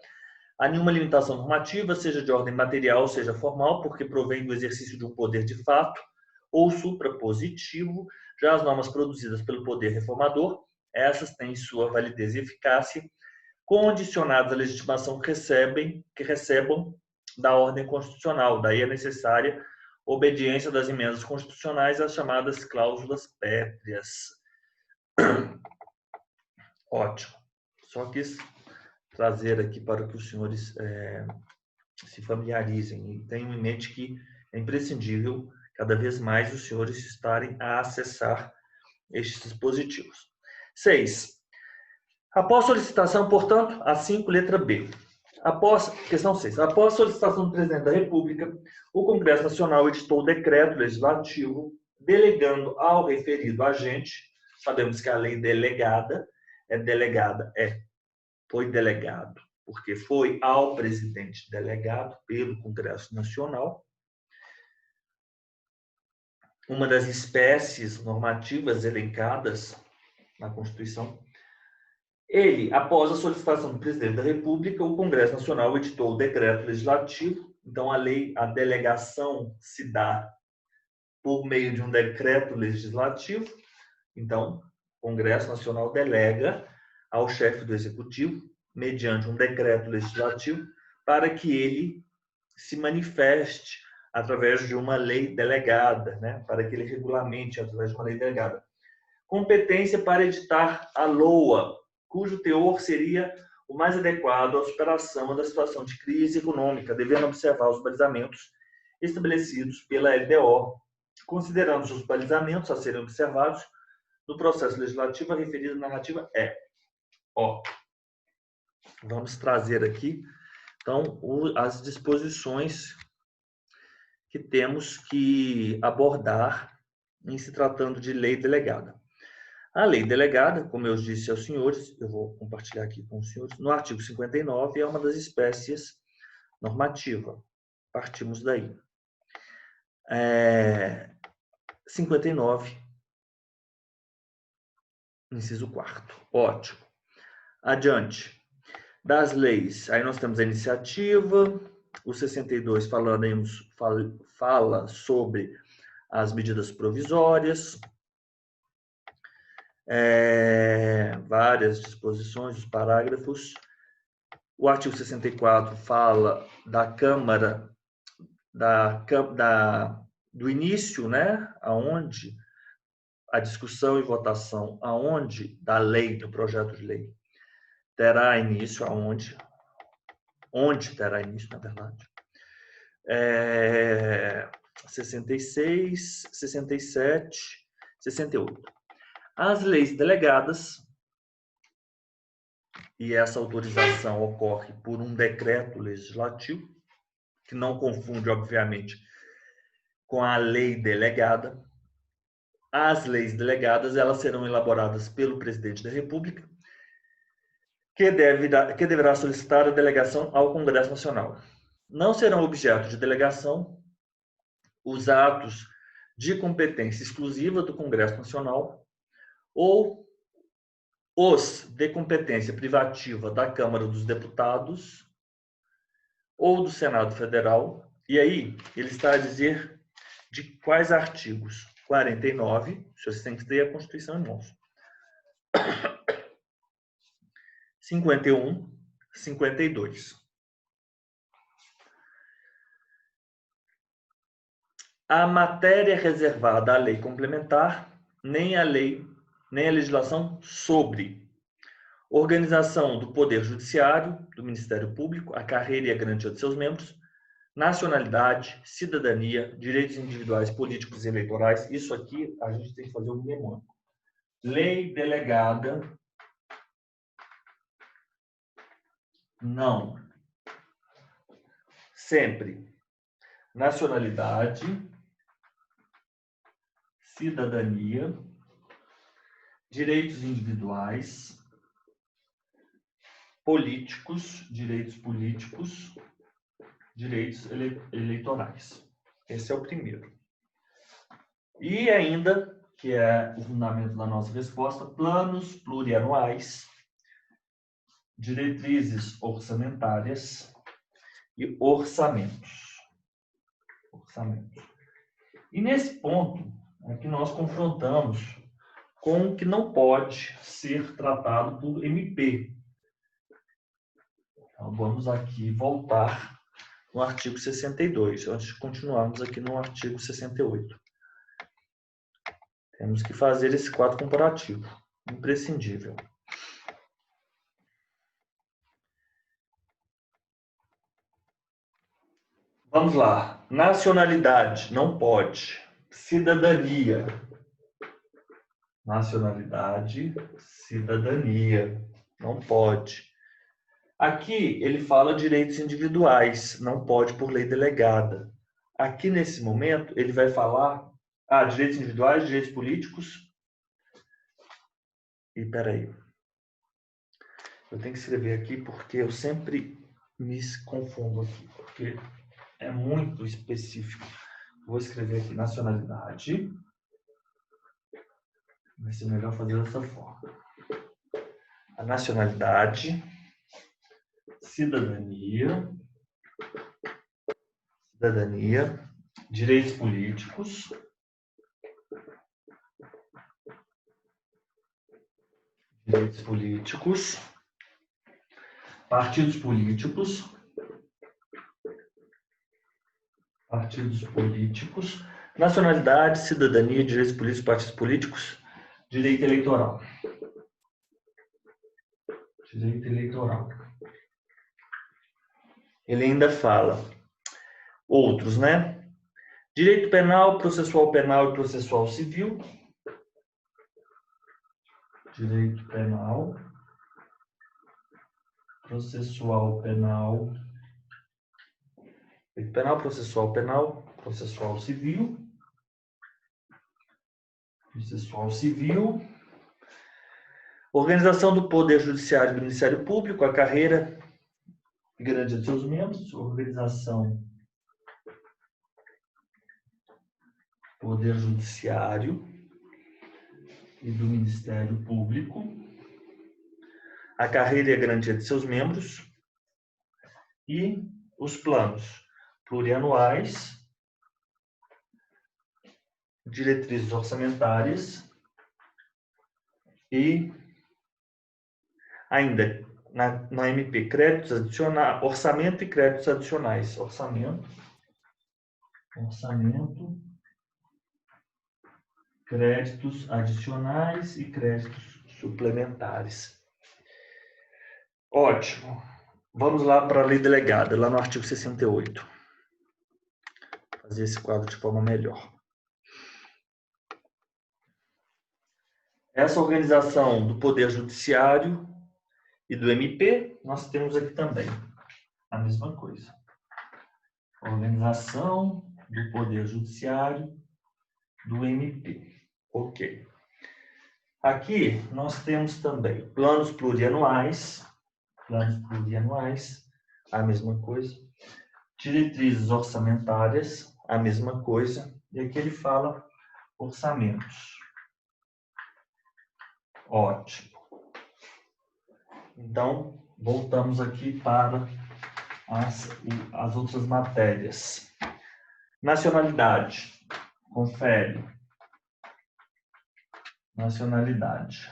a nenhuma limitação normativa, seja de ordem material, seja formal, porque provém do exercício de um poder de fato ou suprapositivo. Já as normas produzidas pelo Poder Reformador, essas têm sua validez e eficácia condicionadas à legitimação que recebam da ordem constitucional. Daí é necessária obediência das emendas constitucionais às chamadas cláusulas pétreas. Ótimo. Só quis trazer aqui para que os senhores se familiarizem e tenham em mente que é imprescindível cada vez mais os senhores estarem a acessar estes dispositivos. 6. Após solicitação, portanto, a 5, letra B. Questão 6. Após solicitação do Presidente da República, o Congresso Nacional editou o decreto legislativo delegando ao referido agente sabemos que a lei delegada foi delegado, porque foi ao presidente delegado pelo Congresso Nacional. Uma das espécies normativas elencadas na Constituição. Ele, após a solicitação do presidente da República, o Congresso Nacional editou o decreto legislativo. Então, a delegação se dá por meio de um decreto legislativo. Então, o Congresso Nacional delega ao chefe do Executivo, mediante um decreto legislativo, para que ele se manifeste através de uma lei delegada, né? Para que ele regulamente através de uma lei delegada. Competência para editar a LOA, cujo teor seria o mais adequado à superação da situação de crise econômica, devendo observar os balizamentos estabelecidos pela LDO, considerando os balizamentos a serem observados no processo legislativo, a referida narrativa é. Vamos trazer aqui, então, as disposições que temos que abordar em se tratando de lei delegada. A lei delegada, como eu disse aos senhores, eu vou compartilhar aqui com os senhores, no artigo 59 é uma das espécies normativa. Partimos daí. 59, inciso 4º. Ótimo. Adiante. Das leis, aí nós temos a iniciativa, o 62 fala sobre as medidas provisórias, várias disposições, os parágrafos. O artigo 64 fala da Câmara, do início, né, aonde a discussão e votação aonde da lei, do projeto de lei, terá início, onde terá início, na verdade. 66, 67, 68. As leis delegadas, e essa autorização ocorre por um decreto legislativo, que não confunde, obviamente, com a lei delegada. As leis delegadas, elas serão elaboradas pelo presidente da República, que deverá solicitar a delegação ao Congresso Nacional. Não serão objeto de delegação os atos de competência exclusiva do Congresso Nacional ou os de competência privativa da Câmara dos Deputados ou do Senado Federal. E aí, ele está a dizer de quais artigos? 49, vocês têm que ter a Constituição em mãos. 51, 52. A matéria reservada à lei complementar, nem a legislação sobre organização do Poder Judiciário, do Ministério Público, a carreira e a garantia de seus membros, nacionalidade, cidadania, direitos individuais, políticos e eleitorais. Isso aqui a gente tem que fazer um mnemônico. Lei delegada, não. Sempre. Nacionalidade, cidadania, direitos individuais, direitos políticos, direitos eleitorais. Esse é o primeiro. E ainda, que é o fundamento da nossa resposta, planos plurianuais, diretrizes orçamentárias e orçamentos. E nesse ponto é que nós confrontamos com o que não pode ser tratado por MP. Então, vamos aqui voltar no artigo 62, antes de continuarmos aqui no artigo 68. Temos que fazer esse quadro comparativo, imprescindível. Vamos lá. Nacionalidade, não pode. Cidadania. Nacionalidade, cidadania, não pode. Aqui ele fala direitos individuais, não pode por lei delegada. Aqui nesse momento ele vai falar direitos individuais, direitos políticos E peraí. Eu tenho que escrever aqui porque eu sempre me confundo aqui, porque é muito específico. Vou escrever aqui nacionalidade. Vai ser melhor fazer dessa forma. A nacionalidade, cidadania, direitos políticos, partidos políticos, nacionalidade, cidadania, direitos políticos, partidos políticos, direito eleitoral. Ele ainda fala outros, né? Direito penal, processual penal e processual civil. Direito penal, processual penal, processual civil, organização do Poder Judiciário e do Ministério Público, a carreira e garantia de seus membros, organização Poder Judiciário e do Ministério Público, a carreira e a garantia de seus membros e os planos plurianuais, diretrizes orçamentárias e ainda na MP, créditos adicionais, orçamento e créditos adicionais. Orçamento, créditos adicionais e créditos suplementares. Ótimo. Vamos lá para a lei delegada, lá no artigo 68. Fazer esse quadro de forma melhor. Essa organização do Poder Judiciário e do MP, nós temos aqui também a mesma coisa. Organização do Poder Judiciário do MP. Ok. Aqui nós temos também planos plurianuais, a mesma coisa. Diretrizes orçamentárias, a mesma coisa. E aqui ele fala orçamentos. Ótimo. Então, voltamos aqui para as outras matérias. Nacionalidade. Confere. Nacionalidade.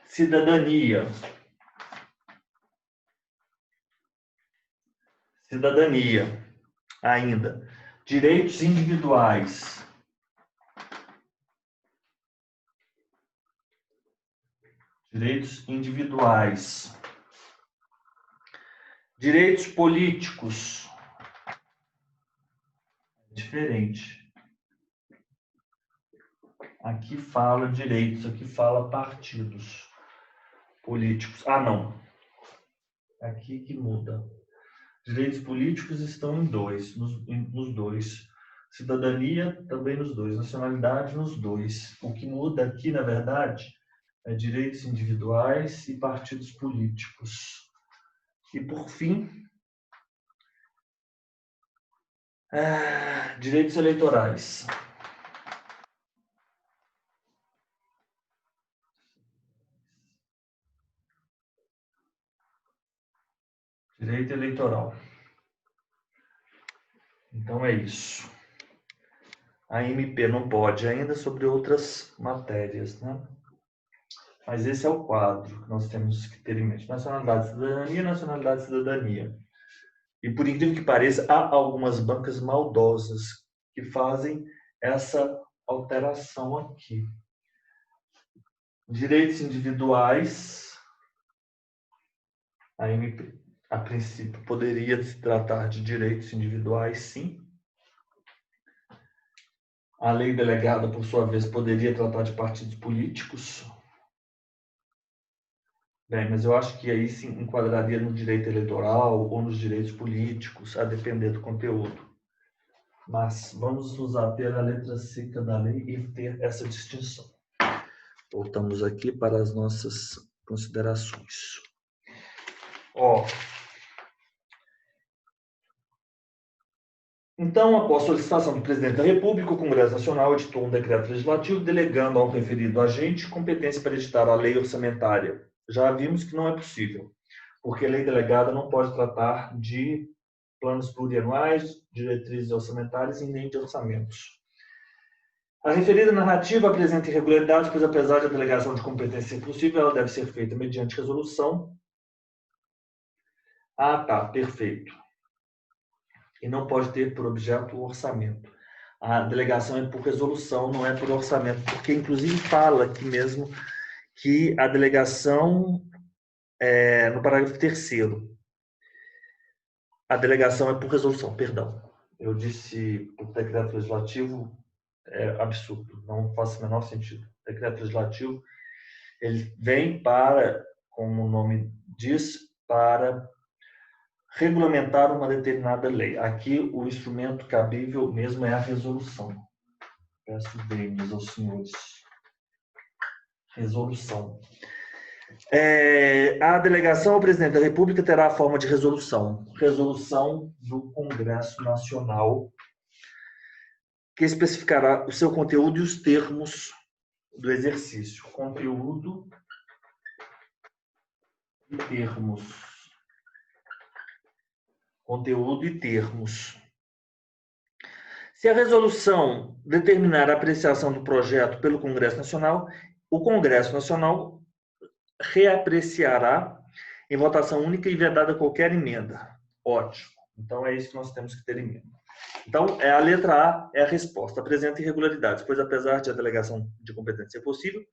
Cidadania. Ainda. Direitos individuais. Direitos políticos. Diferente. Aqui fala direitos, aqui fala partidos políticos. Ah, não. Aqui que muda. Direitos políticos estão em dois, nos dois. Cidadania também nos dois. Nacionalidade nos dois. O que muda aqui, na verdade, é direitos individuais e partidos políticos. E, por fim, direitos eleitorais. Direito eleitoral. Então é isso. A MP não pode ainda sobre outras matérias, né? Mas esse é o quadro que nós temos que ter em mente. Nacionalidade, cidadania. E por incrível que pareça, há algumas bancas maldosas que fazem essa alteração aqui. Direitos individuais. A MP, a princípio, poderia se tratar de direitos individuais, sim. A lei delegada, por sua vez, poderia tratar de partidos políticos. Bem, mas eu acho que aí se enquadraria no direito eleitoral ou nos direitos políticos, a depender do conteúdo. Mas vamos nos ater à letra seca da lei e ter essa distinção. Voltamos aqui para as nossas considerações. Então, após solicitação do Presidente da República, o Congresso Nacional editou um decreto legislativo delegando ao referido agente competência para editar a lei orçamentária. Já vimos que não é possível, porque a lei delegada não pode tratar de planos plurianuais, diretrizes orçamentárias e nem de orçamentos. A referida narrativa apresenta irregularidades, pois apesar de a delegação de competência ser possível, ela deve ser feita mediante resolução. Ah, tá, perfeito. E não pode ter por objeto o orçamento. A delegação é por resolução, não é por orçamento, porque inclusive fala aqui mesmo que a delegação, no parágrafo 3º, a delegação é por resolução, perdão. Eu disse o decreto legislativo é absurdo, não faz o menor sentido. O decreto legislativo, ele vem para, como o nome diz, para regulamentar uma determinada lei. Aqui, o instrumento cabível mesmo é a resolução. Peço bem aos senhores. Resolução. A delegação ao Presidente da República terá a forma de resolução. Resolução do Congresso Nacional, que especificará o seu conteúdo e os termos do exercício. Conteúdo e termos. Conteúdo e termos. Se a resolução determinar a apreciação do projeto pelo Congresso Nacional, o Congresso Nacional reapreciará em votação única e vedada qualquer emenda. Ótimo. Então, é isso que nós temos que ter em mente. Então, a letra A é a resposta. Apresenta irregularidades, pois apesar de a delegação de competência ser possível,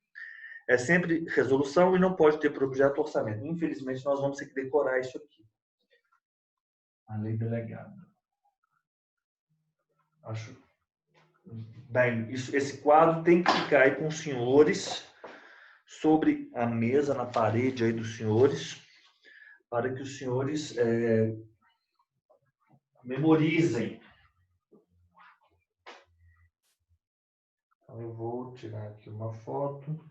é sempre resolução e não pode ter por objeto orçamento. Infelizmente, nós vamos ter que decorar isso aqui. A lei delegada. Acho bem, esse quadro tem que ficar aí com os senhores sobre a mesa, na parede aí dos senhores, para que os senhores memorizem. Então, eu vou tirar aqui uma foto.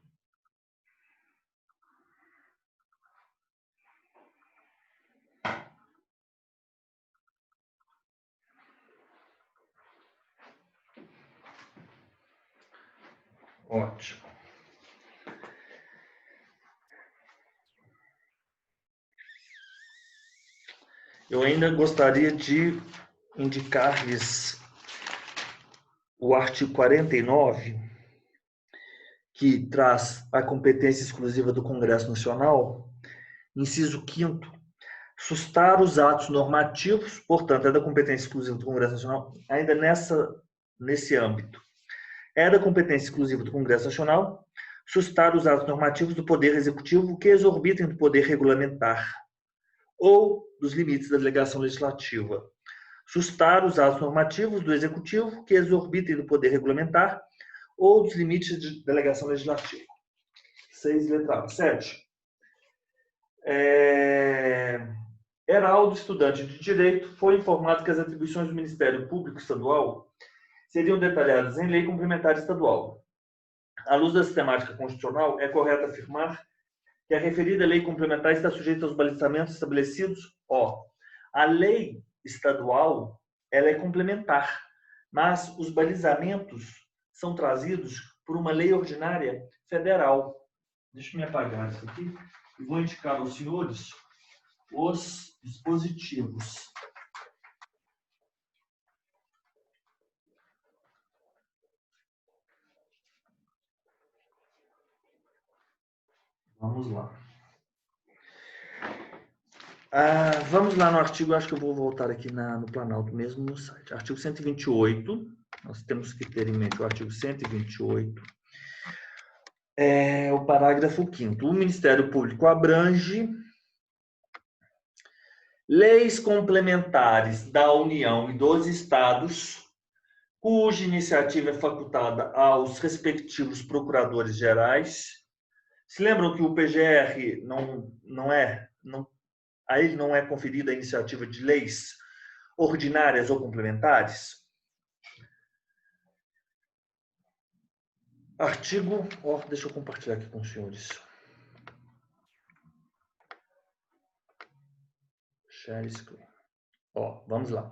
Ótimo. Eu ainda gostaria de indicar-lhes o artigo 49, que traz a competência exclusiva do Congresso Nacional, inciso 5º, sustar os atos normativos, portanto, é da competência exclusiva do Congresso Nacional, ainda nesse âmbito. É da competência exclusiva do Congresso Nacional sustar os atos normativos do Poder Executivo que exorbitem do poder regulamentar ou dos limites da delegação legislativa. Sustar os atos normativos do Executivo que exorbitem do poder regulamentar ou dos limites de delegação legislativa. 6, letra A. 7. Heraldo, estudante de Direito, foi informado que as atribuições do Ministério Público Estadual seriam detalhadas em lei complementar estadual. À luz da sistemática constitucional, é correto afirmar que a referida lei complementar está sujeita aos balizamentos estabelecidos. A lei estadual, ela é complementar, mas os balizamentos são trazidos por uma lei ordinária federal. Deixa eu me apagar isso aqui e vou indicar aos senhores os dispositivos. Vamos lá. Vamos lá no artigo, acho que eu vou voltar aqui no Planalto mesmo, no site. Artigo 128, nós temos que ter em mente o artigo 128. O parágrafo 5º. O Ministério Público abrange leis complementares da União e dos Estados, cuja iniciativa é facultada aos respectivos procuradores gerais. Se lembram que o PGR a ele não é conferida a iniciativa de leis ordinárias ou complementares? Artigo... deixa eu compartilhar aqui com os senhores. Share screen. Vamos lá.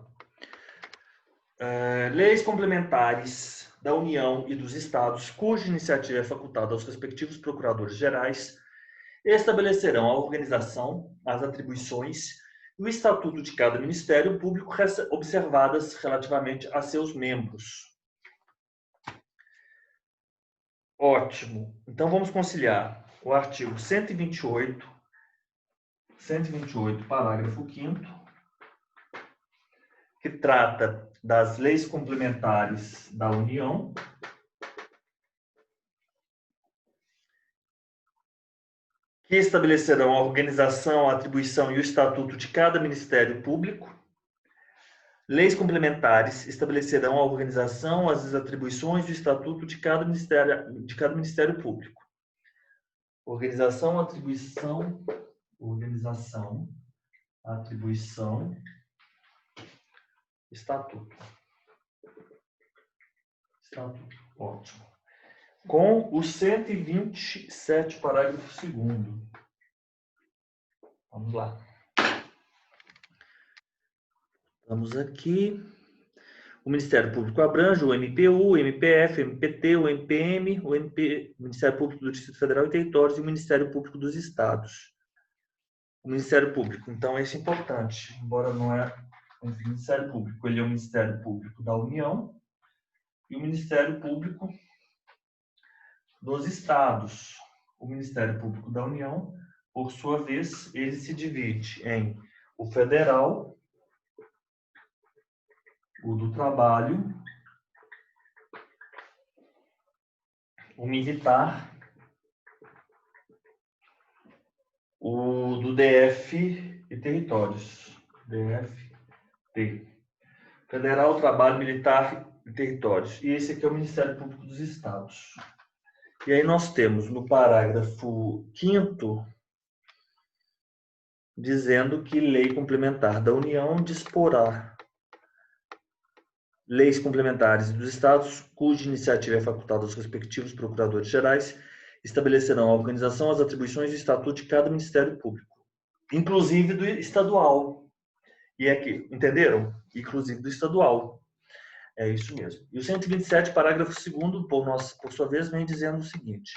Leis complementares da União e dos Estados, cuja iniciativa é facultada aos respectivos procuradores gerais, estabelecerão a organização, as atribuições e o estatuto de cada Ministério Público, observadas relativamente a seus membros. Ótimo. Então, vamos conciliar o artigo 128, parágrafo 5º, que trata das leis complementares da União, que estabelecerão a organização, a atribuição e o estatuto de cada Ministério Público. Leis complementares estabelecerão a organização, as atribuições e o estatuto de cada Ministério Público. Organização, atribuição, estatuto. Ótimo. Com o 127, parágrafo 2º. Vamos lá. Vamos aqui. O Ministério Público abrange o MPU, o MPF, o MPT, o MPM, o Ministério Público do Distrito Federal e Territórios e o Ministério Público dos Estados. O Ministério Público, então, esse é importante, embora não é o Ministério Público, ele é o Ministério Público da União e o Ministério Público dos Estados. O Ministério Público da União, por sua vez, ele se divide em o federal, o do trabalho, o militar, o do DF e territórios. DFT. Federal, Trabalho, Militar e Territórios. E esse aqui é o Ministério Público dos Estados. E aí nós temos no parágrafo 5º dizendo que lei complementar da União disporá leis complementares dos Estados, cuja iniciativa é facultada aos respectivos procuradores gerais, estabelecerão a organização, as atribuições e o estatuto de cada Ministério Público, inclusive do estadual. E aqui, entenderam? Inclusive do estadual. É isso mesmo. E o 127, parágrafo 2º, por sua vez, vem dizendo o seguinte: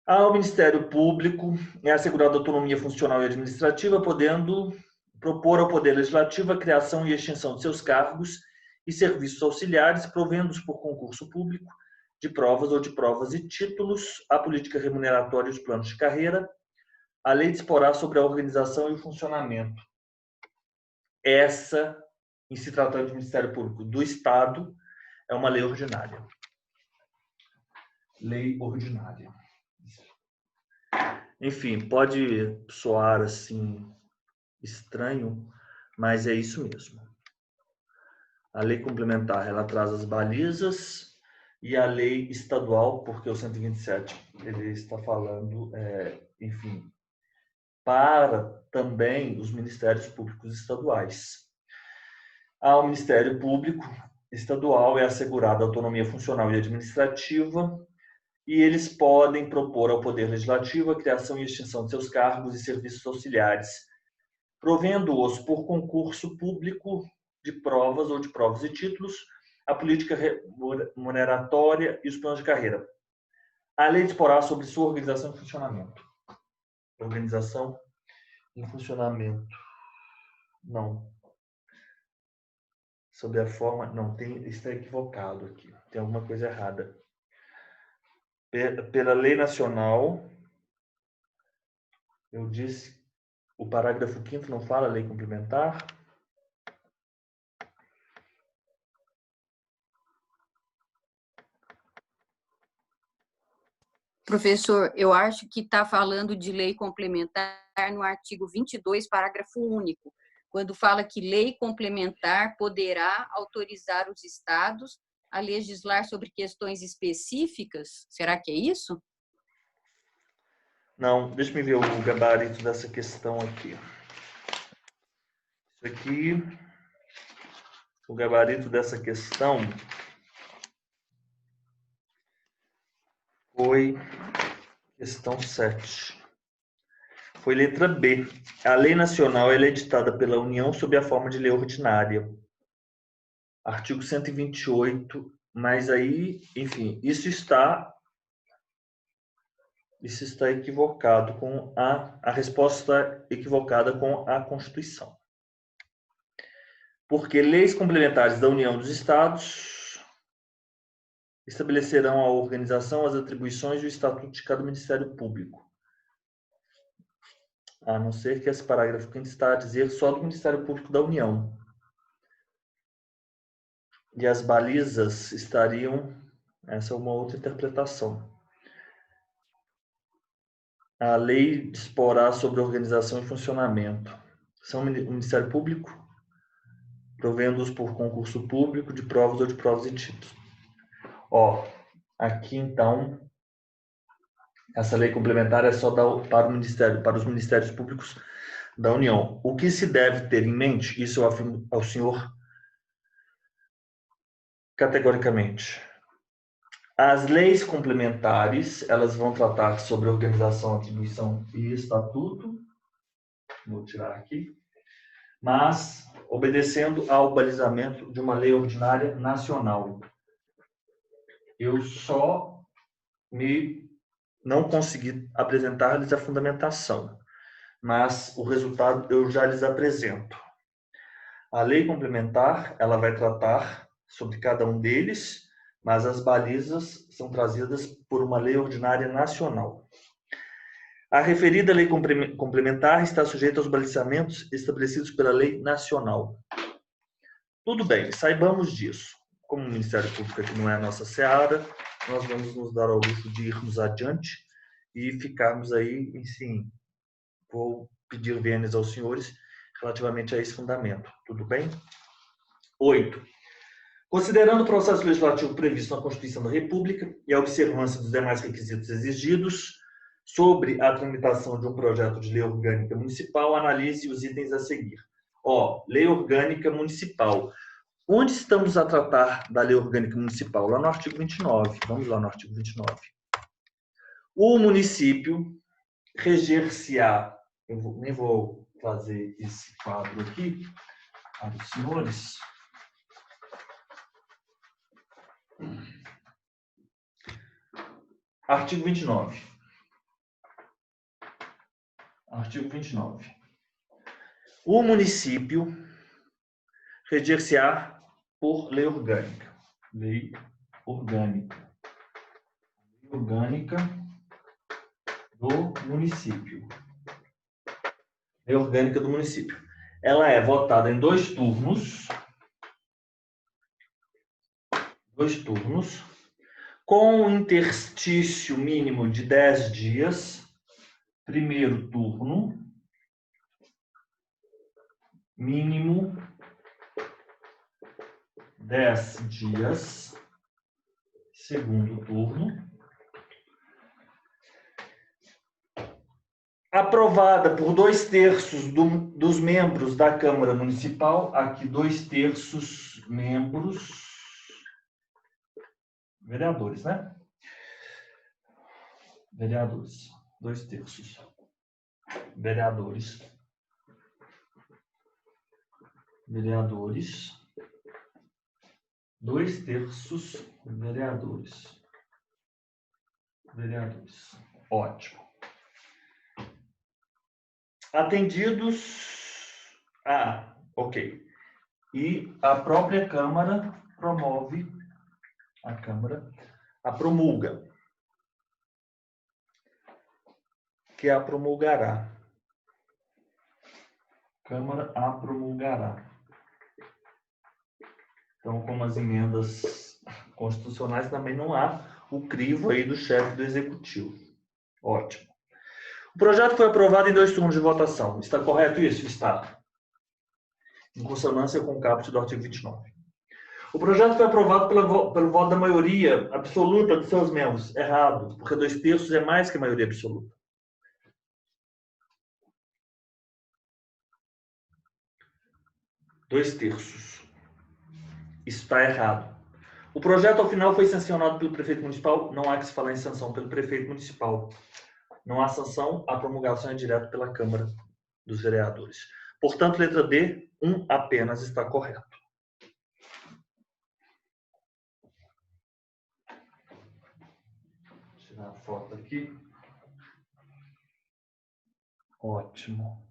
ao Ministério Público é assegurada autonomia funcional e administrativa, podendo propor ao Poder Legislativo a criação e extinção de seus cargos e serviços auxiliares, provendo-os por concurso público de provas ou de provas e títulos, a política remuneratória e os planos de carreira. A lei disporá sobre a organização e o funcionamento. Essa, em se tratando de Ministério Público do Estado, é uma lei ordinária. Lei ordinária. Enfim, pode soar assim estranho, mas é isso mesmo. A lei complementar, ela traz as balizas, e a lei estadual, porque o 127 ele está falando, enfim, para também os ministérios públicos estaduais. Ao Ministério Público Estadual é assegurada a autonomia funcional e administrativa, e eles podem propor ao Poder Legislativo a criação e extinção de seus cargos e serviços auxiliares, provendo-os por concurso público de provas ou de provas e títulos, a política remuneratória e os planos de carreira. A lei disporá sobre sua organização e funcionamento. Organização e funcionamento. Não. Sobre a forma... Não, está equivocado aqui. Tem alguma coisa errada. Pela lei nacional, eu disse, o parágrafo 5º não fala lei complementar. Professor, eu acho que está falando de lei complementar no artigo 22, parágrafo único, quando fala que lei complementar poderá autorizar os estados a legislar sobre questões específicas. Será que é isso? Não, deixa eu ver o gabarito dessa questão aqui. Isso aqui, o gabarito dessa questão foi questão 7. Foi letra B. A lei nacional é editada pela União sob a forma de lei ordinária. Artigo 128, mas aí, enfim, isso está equivocado com a resposta equivocada com a Constituição. Porque leis complementares da União dos Estados estabelecerão a organização, as atribuições e o estatuto de cada Ministério Público. A não ser que esse parágrafo quinto está a dizer só do Ministério Público da União. E as balizas estariam... Essa é uma outra interpretação. A lei disporá sobre organização e funcionamento. São o Ministério Público, provendo-os por concurso público de provas ou de provas e títulos. Ó, aqui então, essa lei complementar é só para os Ministérios Públicos da União. O que se deve ter em mente, isso eu afirmo ao senhor categoricamente. As leis complementares, elas vão tratar sobre organização, atribuição e estatuto. Vou tirar aqui. Mas obedecendo ao balizamento de uma lei ordinária nacional. Eu só não consegui apresentar-lhes a fundamentação, mas o resultado eu já lhes apresento. A lei complementar, ela vai tratar sobre cada um deles, mas as balizas são trazidas por uma lei ordinária nacional. A referida lei complementar está sujeita aos balizamentos estabelecidos pela lei nacional. Tudo bem, saibamos disso. Como o Ministério Público aqui não é a nossa seara, nós vamos nos dar ao luxo de irmos adiante e ficarmos aí, enfim, vou pedir vênias aos senhores relativamente a esse fundamento. Tudo bem? 8. Considerando o processo legislativo previsto na Constituição da República e a observância dos demais requisitos exigidos sobre a tramitação de um projeto de lei orgânica municipal, analise os itens a seguir. Lei orgânica municipal. Onde estamos a tratar da lei orgânica municipal? Lá no artigo 29. Vamos lá no artigo 29. O município reger-se-á. Eu nem vou fazer esse quadro aqui para os senhores. Artigo 29. Artigo 29. O município reger-se-á por lei orgânica. Lei orgânica. Lei orgânica do município. Lei orgânica do município. Ela é votada em 2 turnos. 2 turnos. Com um interstício mínimo de 10 dias. Primeiro turno. Mínimo 10 dias. Segundo turno. Aprovada por 2/3 dos membros da Câmara Municipal. Aqui 2/3 membros. Vereadores, né? Vereadores. 2/3. Vereadores. Vereadores. 2/3 vereadores. Vereadores. Ótimo. Atendidos. Ok. E a própria Câmara promove, a Câmara a promulga, que a promulgará. Câmara a promulgará. Então, como as emendas constitucionais, também não há o crivo aí do chefe do Executivo. Ótimo. O projeto foi aprovado em 2 turnos de votação. Está correto isso? Está. Em consonância com o caput do artigo 29. O projeto foi aprovado pelo voto da maioria absoluta de seus membros. Errado, porque 2/3 é mais que a maioria absoluta. 2/3. Isso está errado. O projeto, ao final, foi sancionado pelo prefeito municipal. Não há que se falar em sanção pelo prefeito municipal. Não há sanção, a promulgação é direto pela Câmara dos Vereadores. Portanto, letra D, 1 apenas está correto. Vou tirar a foto aqui. Ótimo.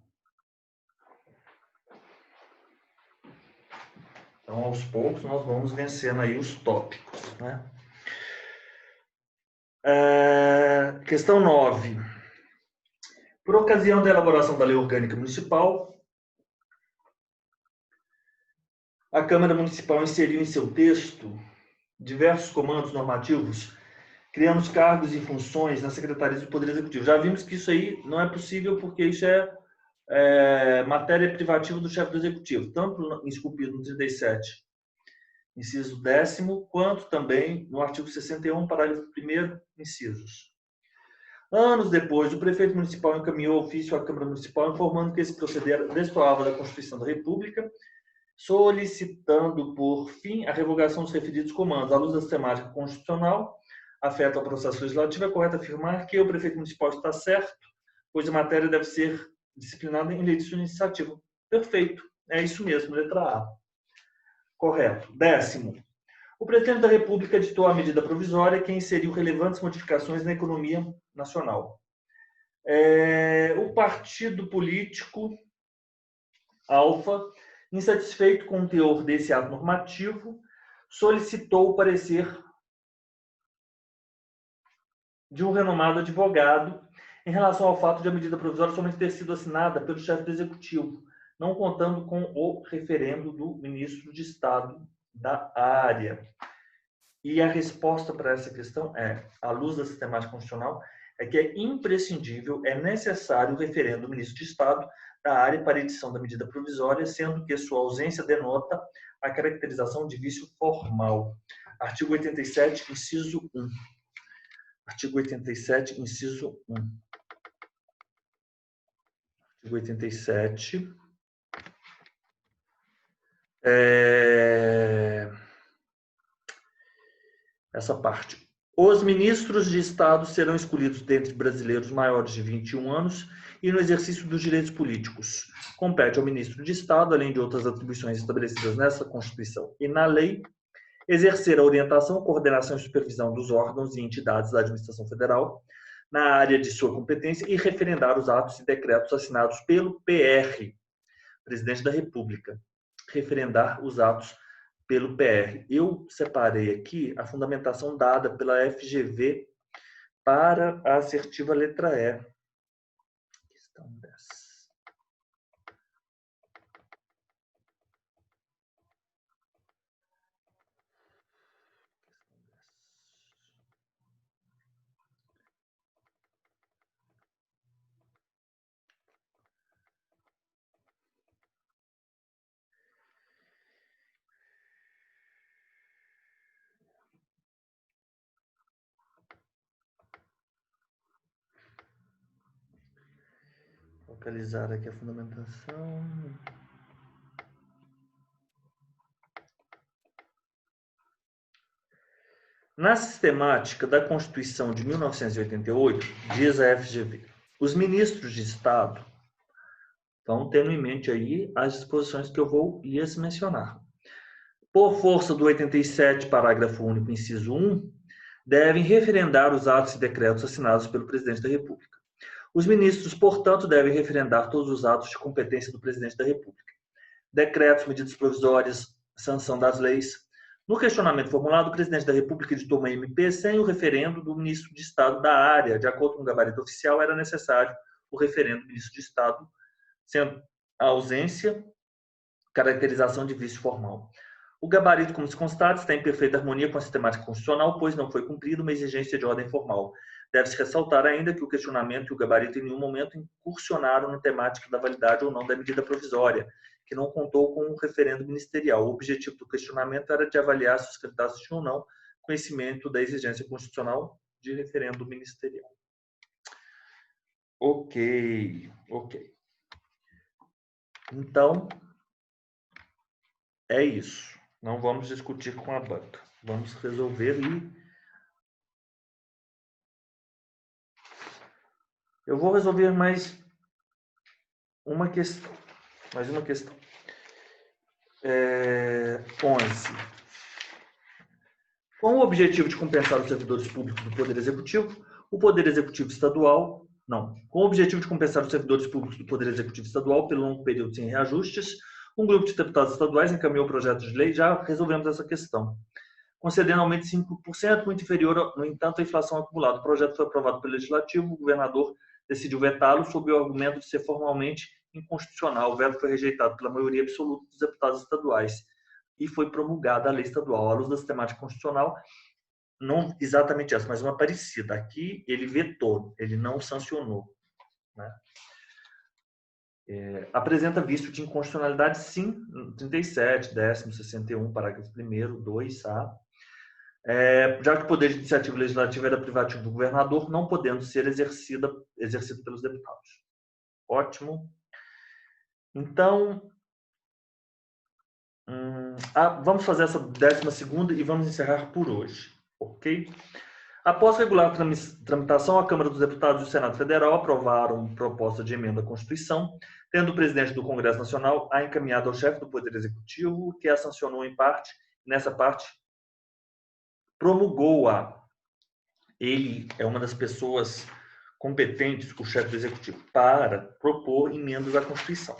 Então, aos poucos, nós vamos vencendo aí os tópicos, né? Questão 9. Por ocasião da elaboração da Lei Orgânica Municipal, a Câmara Municipal inseriu em seu texto diversos comandos normativos, criando os cargos e funções nas secretarias do Poder Executivo. Já vimos que isso aí não é possível porque isso é matéria privativa do chefe do Executivo, tanto esculpido no 37, inciso 10º, quanto também no artigo 61, parágrafo 1º, incisos. Anos depois, o prefeito municipal encaminhou ofício à Câmara Municipal informando que esse proceder destoava da Constituição da República, solicitando, por fim, a revogação dos referidos comandos. À luz da sistemática constitucional, afeta ao processo legislativo, é correto afirmar que o prefeito municipal está certo, pois a matéria deve ser disciplinada em lei de sua iniciativa. Perfeito, é isso mesmo, letra A. Correto. 10º. O presidente da República editou a medida provisória que inseriu relevantes modificações na economia nacional. O partido político Alfa, insatisfeito com o teor desse ato normativo, solicitou o parecer de um renomado advogado em relação ao fato de a medida provisória somente ter sido assinada pelo chefe do Executivo, não contando com o referendo do ministro de Estado da área. E a resposta para essa questão à luz da sistemática constitucional, é que é imprescindível, é necessário o referendo do ministro de Estado da área para edição da medida provisória, sendo que sua ausência denota a caracterização de vício formal. Artigo 87, inciso 1. Artigo 87, inciso 1. Artigo 87. Essa parte. Os ministros de Estado serão escolhidos dentre brasileiros maiores de 21 anos e no exercício dos direitos políticos. Compete ao ministro de Estado, além de outras atribuições estabelecidas nessa Constituição e na lei, exercer a orientação, coordenação e supervisão dos órgãos e entidades da administração federal na área de sua competência e referendar os atos e decretos assinados pelo PR, Presidente da República. Referendar os atos pelo PR. Eu separei aqui a fundamentação dada pela FGV para a assertiva letra E. Questão 10. Localizar aqui a fundamentação. Na sistemática da Constituição de 1988, diz a FGV, os ministros de Estado vão tendo em mente aí as disposições que eu vou lhes mencionar. Por força do 87, parágrafo único, inciso 1, devem referendar os atos e decretos assinados pelo Presidente da República. Os ministros, portanto, devem referendar todos os atos de competência do Presidente da República. Decretos, medidas provisórias, sanção das leis. No questionamento formulado, o Presidente da República editou uma MP sem o referendo do Ministro de Estado da área. De acordo com o gabarito oficial, era necessário o referendo do Ministro de Estado, sendo a ausência caracterização de vício formal. O gabarito, como se constata, está em perfeita harmonia com a sistemática constitucional, pois não foi cumprida uma exigência de ordem formal. Deve-se ressaltar ainda que o questionamento e o gabarito em nenhum momento incursionaram na temática da validade ou não da medida provisória, que não contou com um referendo ministerial. O objetivo do questionamento era de avaliar se os candidatos tinham ou não conhecimento da exigência constitucional de referendo ministerial. Ok. Então, é isso. Não vamos discutir com a banca. Vamos resolver e eu vou resolver mais uma questão. 11. Com o objetivo de compensar os servidores públicos do Poder Executivo, o Poder Executivo Estadual... Não. Com o objetivo de compensar os servidores públicos do Poder Executivo Estadual pelo longo período sem reajustes, um grupo de deputados estaduais encaminhou o projeto de lei, já resolvemos essa questão, concedendo aumento de 5%, muito inferior, no entanto, à inflação acumulada. O projeto foi aprovado pelo Legislativo, o governador decidiu vetá-lo sob o argumento de ser formalmente inconstitucional. O veto foi rejeitado pela maioria absoluta dos deputados estaduais e foi promulgada a lei estadual. À luz da sistemática constitucional, não exatamente essa, mas uma parecida. Aqui ele vetou, ele não sancionou, né? Apresenta vício de inconstitucionalidade, sim, 37, 10º, 61, parágrafo 1º, 2A. Já que o poder de iniciativa legislativa era privativo do governador, não podendo ser exercido pelos deputados. Ótimo. Então, vamos fazer essa 12ª e vamos encerrar por hoje, ok? Após regular a tramitação, a Câmara dos Deputados e o Senado Federal aprovaram proposta de emenda à Constituição, tendo o presidente do Congresso Nacional a encaminhado ao chefe do Poder Executivo, que a sancionou em parte, nessa parte, promulgou-a. Ele é uma das pessoas competentes, o chefe do Executivo, para propor emendas à Constituição.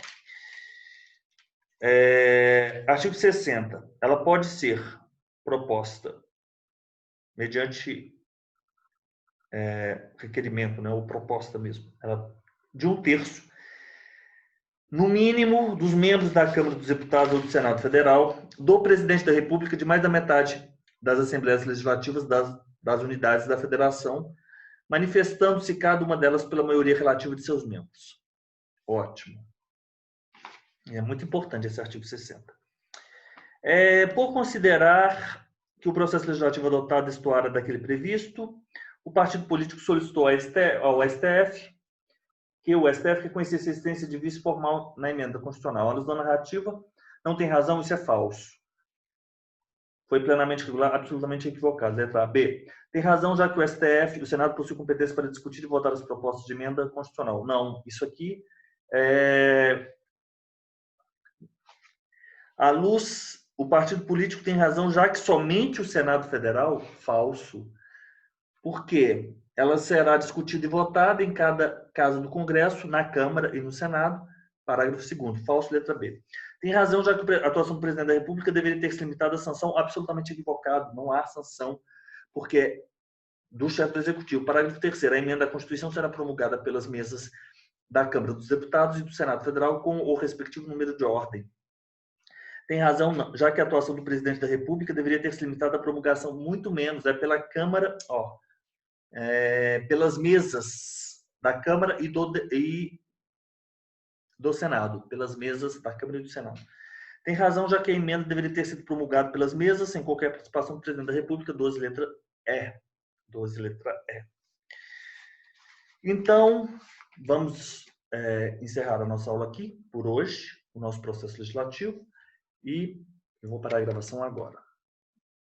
Artigo 60. Ela pode ser proposta mediante requerimento, né, ou proposta mesmo, de 1/3, no mínimo, dos membros da Câmara dos Deputados ou do Senado Federal, do presidente da República, de mais da metade das Assembleias Legislativas das unidades da Federação, manifestando-se cada uma delas pela maioria relativa de seus membros. Ótimo. É muito importante esse artigo 60. Por considerar que o processo legislativo adotado destoara daquele previsto, o partido político solicitou ao STF que o STF reconhecesse a existência de vício formal na emenda constitucional. A luz da narrativa, não tem razão, isso é falso. Foi plenamente regular, absolutamente equivocado. Letra A. B. Tem razão, já que o STF e o Senado possuem competência para discutir e votar as propostas de emenda constitucional. Não, isso aqui à luz, o partido político tem razão, já que somente o Senado Federal, falso. Por quê? Ela será discutida e votada em cada casa do Congresso, na Câmara e no Senado. Parágrafo 2º. Falso, letra B. Tem razão, já que a atuação do presidente da República deveria ter se limitado à sanção. Absolutamente equivocado. Não há sanção, porque do chefe do Executivo. Parágrafo 3º. A emenda à Constituição será promulgada pelas mesas da Câmara dos Deputados e do Senado Federal com o respectivo número de ordem. Tem razão, já que a atuação do presidente da República deveria ter se limitado à promulgação muito menos. Pela Câmara, pelas mesas da Câmara e do Senado. Pelas mesas da Câmara e do Senado. Tem razão, já que a emenda deveria ter sido promulgada pelas mesas, sem qualquer participação do presidente da República. 12, letra E. 12, letra E. Então, vamos encerrar a nossa aula aqui, por hoje, o nosso processo legislativo. E eu vou parar a gravação agora.